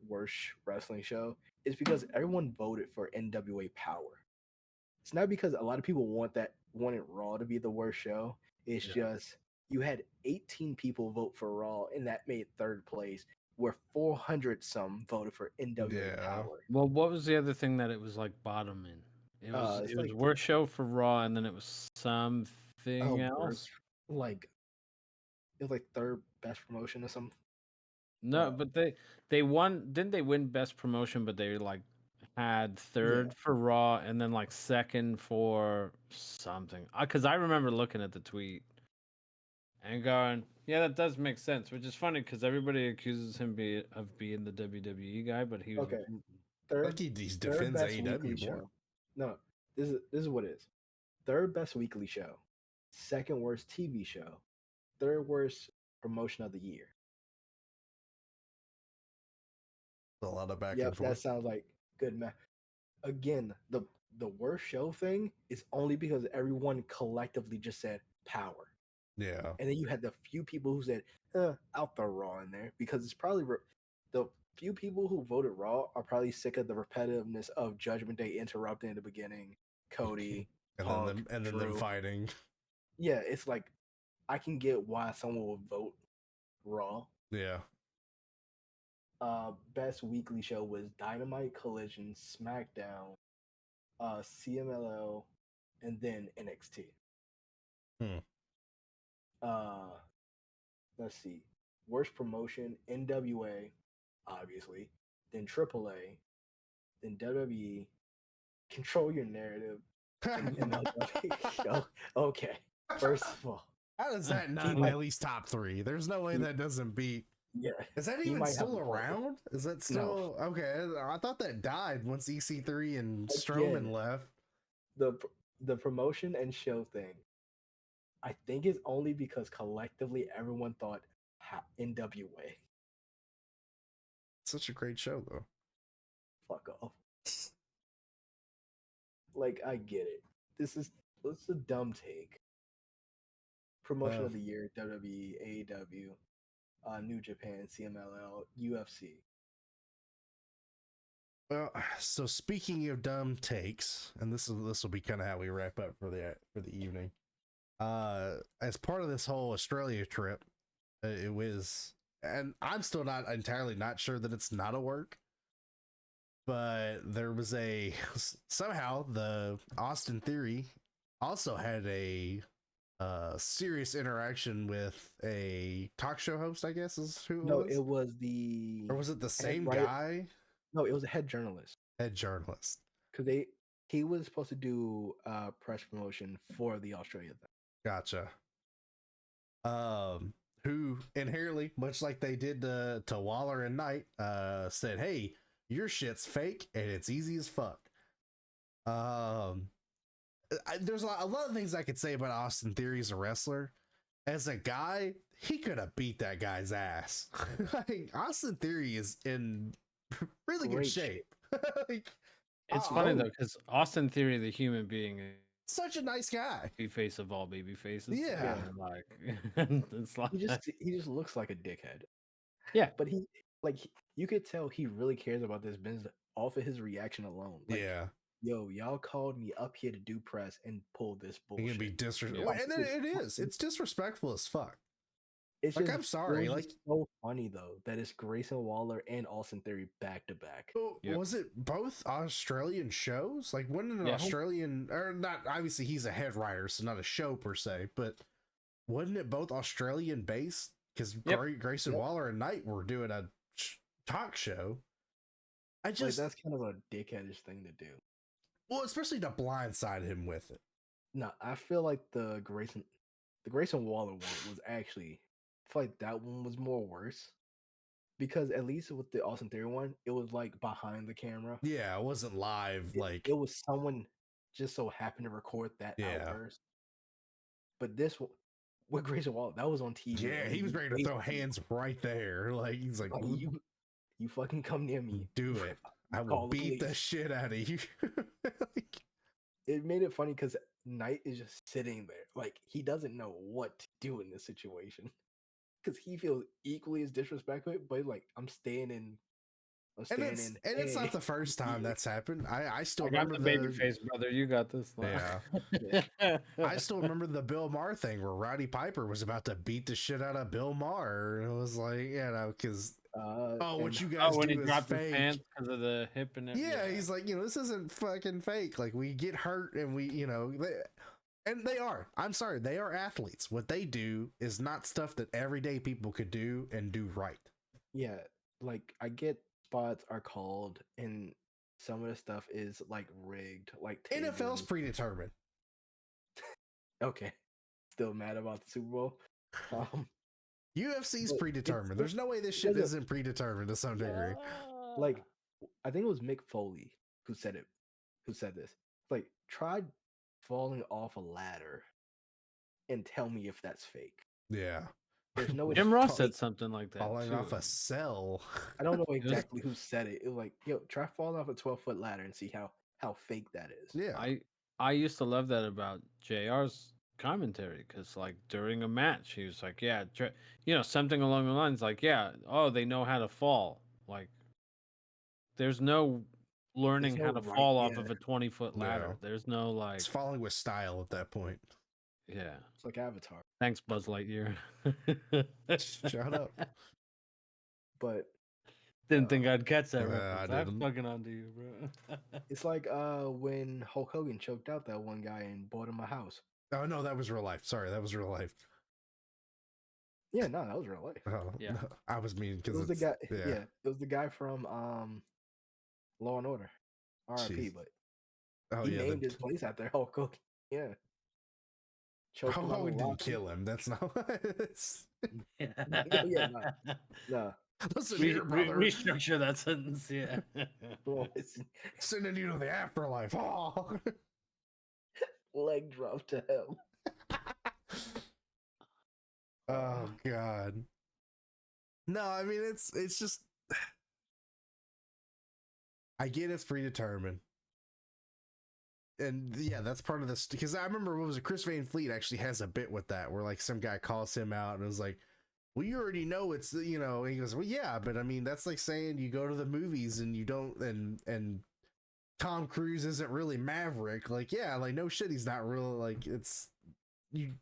worst wrestling show is because everyone voted for NWA Power. It's not because a lot of people wanted Raw to be the worst show. It's just you had 18 people vote for Raw, and that made third place, where 400 some voted for NWA Yeah. Power. well, what was the other thing that it was like bottom in? It was It's it was like- worst show for Raw, and then it was something else. worst, like it was like third best promotion or something. No, but they won. Didn't they win best promotion? But they like had third for Raw, and then like second for something. Because I remember looking at the tweet and going, "Yeah, that does make sense." Which is funny because everybody accuses him of being the WWE guy, but he was Okay. Third, Lucky he third defends best weekly AEW more. show. No, this is what it is. Third best weekly show, second worst TV show, third worst promotion of the year. A lot of back Yep, and that forth. sounds like good math. Again, the worst show thing is only because everyone collectively just said Power, Yeah. and then you had the few people who said, "I'll throw Raw in there," because it's probably the few people who voted Raw are probably sick of the repetitiveness of Judgment Day interrupting in the beginning, Cody, And Punk, then them Drew. fighting. Yeah, it's like I can get why someone would vote Raw. Yeah. Best weekly show was Dynamite, Collision, SmackDown, CMLL, and then NXT. Let's see. Worst promotion, NWA, obviously, then AAA, then WWE, Control Your Narrative, and MLW. Okay, first of all, How does that not might- at least top three? There's no way he- that doesn't beat. yeah, Is that he even might have still a vote. around? Is that still okay? I thought that died once EC3 and Strowman Again. left. the promotion and show thing, I think is only because collectively everyone thought NWA. Such a great show though. Fuck off. Like I get it. This is a dumb take. Promotion of the year: WWE, AEW, New Japan, CMLL, UFC. Well, so speaking of dumb takes, and this will be kind of how we wrap up for the evening. As part of this whole Australia trip, it was, and I'm still not sure that it's not a work, but there was somehow the Austin Theory also had a serious interaction with a talk show host, I guess is who it No, was. it was the. Or was it the same writer- guy? No, it was a head journalist. Head journalist. Because he was supposed to do press promotion for the Australia thing. Gotcha. Who inherently, much like they did to Waller and Knight, said, "Hey, your shit's fake and it's easy as fuck." There's a lot of things I could say about Austin Theory as a wrestler. As a guy, he could have beat that guy's ass. Like, Austin Theory is in really good Great shape. Like, It's funny though because Austin Theory, the human being, is such a nice guy. the face of all baby faces. Yeah. and, like it's like He just looks like a dickhead. Yeah. But you could tell he really cares about this business off of his reaction alone. Like, Yeah. yo, y'all called me up here to do press and pull this He bullshit. can be disrespectful. Yeah. And then it is. It's disrespectful as fuck. It's Like, just, I'm sorry, it was like- just so funny though that it's Grayson Waller and Austin Theory back to back. Yep. Was it both Australian shows? Like, wasn't it an Yeah. Australian, or not? Obviously, he's a head writer, so not a show per se, but wasn't it both Australian based? Because Yep. Grayson Yep. Waller and Knight were doing a talk show. I Like just that's kind of a dickheadish thing to do. well, especially to blindside him with it. No, I feel like the Grayson Waller one was actually. I feel like that one was more worse because at least with the Austin Theory one, it was like behind the camera. Yeah, it wasn't live. Like, It was someone just so happened to record that yeah, outburst. But this one with Grayson Waller, that was on TV. yeah, and he was you ready to throw hands right there. Like, he's like, Like, you fucking come near me. do it. I will Call the beat the police. shit out of you. Like, It made it funny because Knight is just sitting there. Like, he doesn't know what to do in this situation. Because he feels equally as disrespectful, but like, I'm staying in. and it's not Hey, the first time that's happened. I still I got remember the baby face, brother. You got this. Yeah. I still remember the Bill Maher thing where Roddy Piper was about to beat the shit out of Bill Maher. And it was like, you know, because what you guys when he do is dropped his fake. pants because of the hip and Yeah, he's like, you know, this isn't fucking fake. Like, we get hurt and we, you know, and they are. I'm sorry, they are athletes. What they do is not stuff that everyday people could do and do right. Yeah, like I get spots are called, and some of the stuff is like rigged, like NFL's tabling. predetermined. Okay, still mad about the Super Bowl. UFC's But predetermined. There's no way this shit doesn't- isn't predetermined to some degree. like I think it was Mick Foley who said it. Who said this? Like, try falling off a ladder and tell me if that's fake. Yeah. There's no way. Jim Ross said something like that. Falling too. off a cell. I don't know exactly who said it. It was like, yo, try falling off a 12-foot ladder and see how fake that is. Yeah. I used to love that about JR's commentary because like during a match he was like, yeah, you know, something along the lines like, yeah, oh, they know how to fall. Like, there's no learning no how to right- fall off yeah. of a 20-foot ladder. Yeah. There's no like, It's falling with style at that point. yeah. It's like Avatar. Thanks, Buzz Lightyear. Shut up. But Didn't think I'd catch that I reference. I'm didn't. fucking onto you, bro. it's like when Hulk Hogan choked out that one guy and bought him a house. Oh no, that was real life. Sorry, that was real life. Yeah, no, that was real life. Oh, Yeah. no, I was mean It because was the it's guy. yeah. Yeah, it was the guy from Law and Order, R.I.P. Jeez. But Oh he yeah, named his place after Hulk Hogan. Yeah, choked him out of Hogan the didn't locker. kill him. That's not. It's, Yeah, no. listen here, brother. Restructure that sentence, yeah. Well, it's Sending you to the afterlife. Oh. leg drop to hell. Oh God. No, I mean it's just I get it's predetermined. And yeah, that's part of this because I remember what was it, Chris Van Fleet actually has a bit with that where like some guy calls him out and it was like, well, you already know it's, you know, and he goes, well, yeah, but I mean, that's like saying you go to the movies and you don't, and Tom Cruise isn't really Maverick. Like, yeah, like no shit, he's not real. Like, it's you.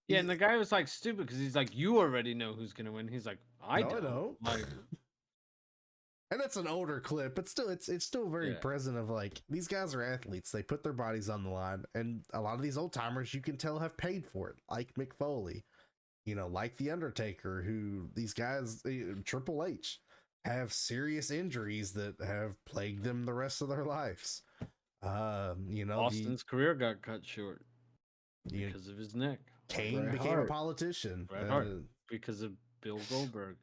Yeah, and the guy was like stupid because he's like, you already know who's gonna win. He's like, I No, I don't. don't. Like, and that's an older clip, but still, it's still very Yeah. present of like these guys are athletes. They put their bodies on the line, and a lot of these old timers you can tell have paid for it, like Mick Foley, you know, like the Undertaker. Who these guys, Triple H, have serious injuries that have plagued them the rest of their lives. You know, Austin's career got cut short You- because of his neck. Kane Bret became Hart. a politician. Bret Hart. Because of Bill Goldberg.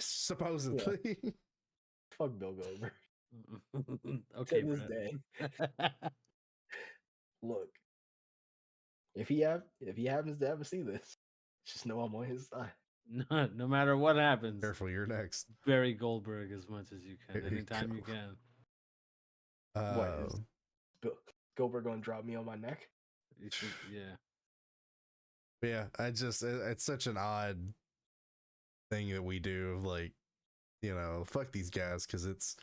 Supposedly. Fuck Bill Goldberg. Okay, To this Brett. day, look, if he happens to ever see this, just know I'm on his side. No matter what happens, Careful, you're next. bury Goldberg as much as you can, There you anytime you go. can. What is Goldberg gonna drop me on my neck? You should, yeah. Yeah, it's such an odd thing that we do of like, you know, fuck these guys because it's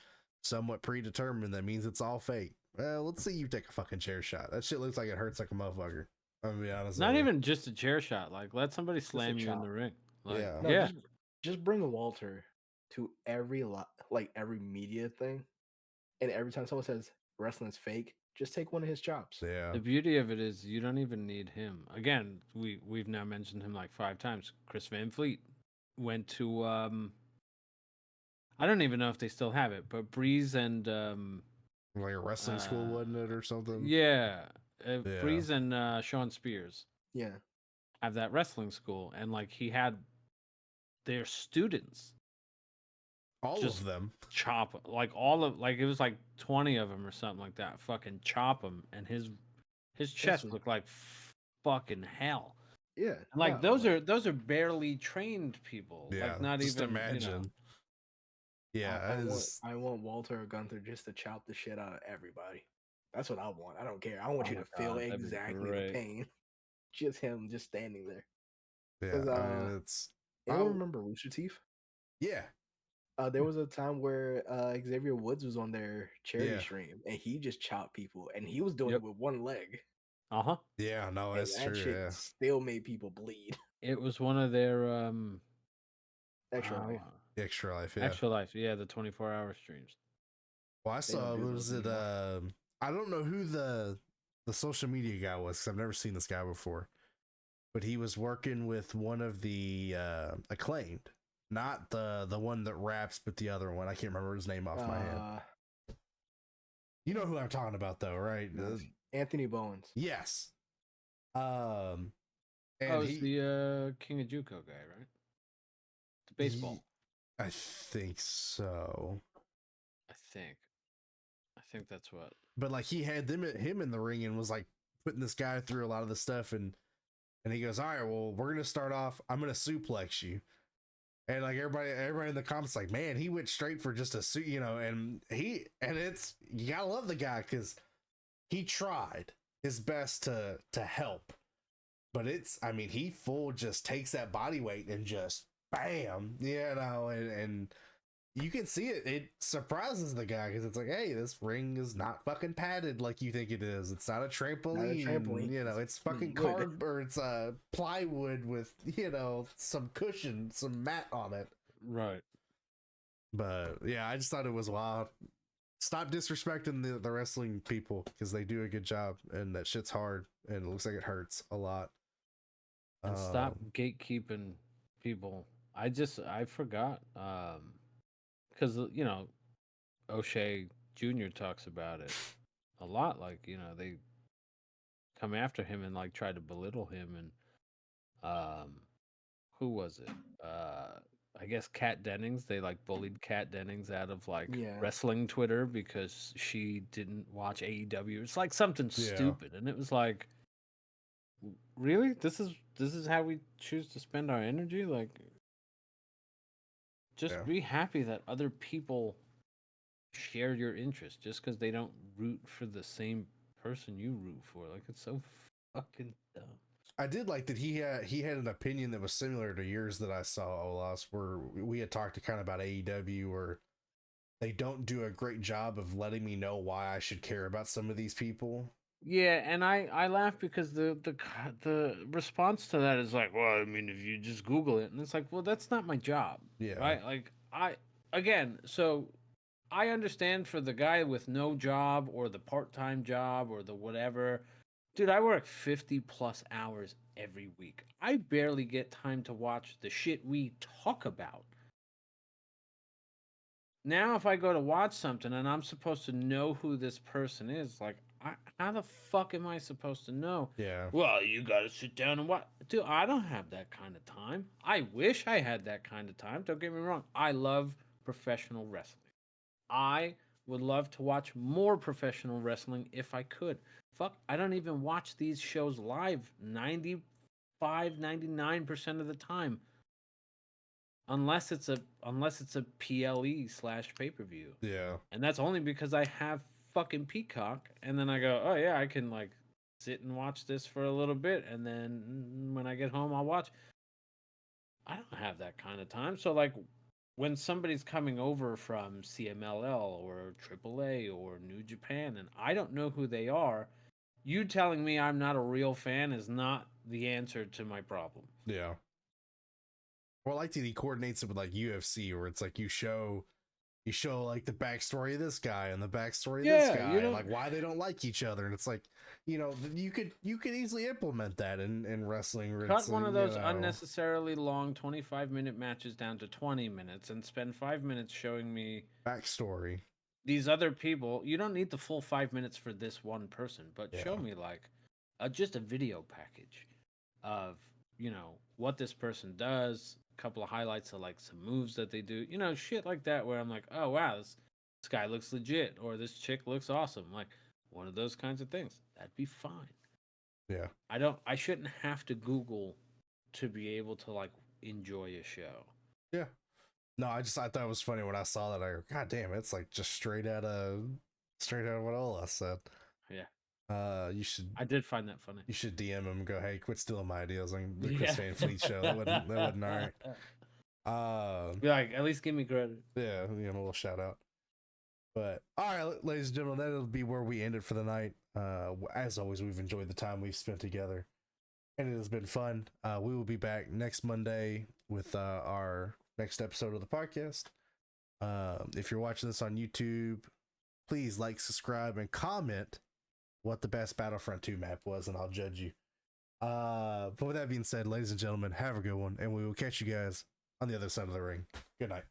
somewhat predetermined. That means it's all fake. Well, let's see you take a fucking chair shot. That shit looks like it hurts like a motherfucker. I'm gonna be honest. Not with you. even just a chair shot. Like, let somebody slam you in chop. the ring. Like, Yeah. No, yeah. just bring Walter to every every media thing, and every time someone says wrestling's fake, just take one of his chops. Yeah. The beauty of it is you don't even need him. Again, we've now mentioned him like 5 times. Chris Van Fleet went to I don't even know if they still have it, but Breeze and Like a wrestling school, wasn't it, or something? yeah, Yeah. Breeze and Sean Spears Yeah. have that wrestling school, and like he had their students All just of them. chop like all of like it was like 20 of them or something like that. Fucking chop him, and his chest what- looked like fucking hell. Yeah. And like no, those are barely trained people. Yeah. Like not just even imagine. Yeah. I want Walter or Gunther just to chop the shit out of everybody. That's what I want. I don't care. I want Oh you my to feel God, that'd be exactly the great. pain. Just him just standing there. Yeah. 'Cause, I mean, it's. anyone remember Rooster Teeth? Yeah. There was a time where Xavier Woods was on their charity Yeah. stream and he just chopped people and he was doing Yep. it with one leg. Uh-huh. Yeah. No, And that's that true. shit Yeah. still made people bleed. It was one of their Extra life. Extra life. Yeah. Extra Life, yeah, the 24-hour streams. Well, I They don't saw. do Was those it? anymore. I don't know who the social media guy was because I've never seen this guy before. But he was working with one of the acclaimed, not the one that raps, but the other one. I can't remember his name off my head. You know who I'm talking about, though, right? Anthony Bowens. Yes. And It's the King of Juco guy, right? The baseball. I think so. I think that's what. But like he had him in the ring and was like putting this guy through a lot of the stuff, and he goes, "All right, well, we're gonna start off. I'm gonna suplex you." And like everybody in the comments like, man, he went straight for just a suit, and it's, you gotta love the guy because he tried his best to help, but I mean, he full just takes that body weight and just bam, and you can see it. It surprises the guy because it's like, hey, this ring is not fucking padded like you think it is. It's not a trampoline. It's fucking wood. or it's plywood with some cushion, some mat on it. Right. But yeah, I just thought it was wild. Stop disrespecting the wrestling people because they do a good job, and that shit's hard, and it looks like it hurts a lot. And stop gatekeeping people. I forgot. Because O'Shea Jr. talks about it a lot. Like, they come after him and like try to belittle him. And who was it? I guess Kat Dennings. They like bullied Kat Dennings out of like wrestling Twitter because she didn't watch AEW. It's like something stupid, and it was like, really, this is how we choose to spend our energy. Like, just be happy that other people share your interest just because they don't root for the same person you root for. Like, it's so fucking dumb. I did like that he had an opinion that was similar to yours that I saw, Olas, where we had talked kind of about AEW, where they don't do a great job of letting me know why I should care about some of these people. Yeah, and I laugh because the response to that is like, well, I mean, if you just Google it, and it's like, well, that's not my job, right? Like, so I understand for the guy with no job or the part-time job or the whatever. Dude, I work 50 plus hours every week. I barely get time to watch the shit we talk about. Now, if I go to watch something and I'm supposed to know who this person is, like, how the fuck am I supposed to know? Yeah. Well, you got to sit down and watch. Dude, I don't have that kind of time. I wish I had that kind of time. Don't get me wrong. I love professional wrestling. I would love to watch more professional wrestling if I could. Fuck, I don't even watch these shows live 99% of the time. Unless it's a PLE / pay-per-view. Yeah. And that's only because I have fucking Peacock, and then I go, oh yeah, I can like sit and watch this for a little bit, and then when I get home I'll watch. I don't have that kind of time. So like when somebody's coming over from CMLL or AAA or New Japan and I don't know who they are, you telling me I'm not a real fan is not the answer to my problem. Yeah. Well, I like that he coordinates it with like UFC, where it's like you show you show like the backstory of this guy and the backstory of this guy, and like why they don't like each other, and it's like, you know, you could easily implement that in wrestling. Cut one of those unnecessarily long 25-minute matches down to 20 minutes and spend 5 minutes showing me backstory. These other people. You don't need the full 5 minutes for this one person, but show me like just a video package of, you know, what this person does, a couple of highlights of like some moves that they do, you know, shit like that, where I'm like, oh wow, this guy looks legit, or this chick looks awesome, like one of those kinds of things. That'd be fine. Yeah. I shouldn't have to Google to be able to like enjoy a show. Yeah. No, I thought it was funny when I saw that. I go, God damn, it's like just straight out of what Ola said. Yeah. You should. I did find that funny. You should DM him and go, hey, quit stealing my ideas on the Chris Van Fleet show. That wasn't all right. Be like, at least give me credit. Yeah, you know, a little shout out. But all right, ladies and gentlemen, that'll be where we end it for the night. As always, we've enjoyed the time we've spent together, and it has been fun. We will be back next Monday with our next episode of the podcast. If you're watching this on YouTube, please like, subscribe, and comment what the best Battlefront 2 map was, and I'll judge you. But with that being said, ladies and gentlemen, have a good one, and we will catch you guys on the other side of the ring. Good night.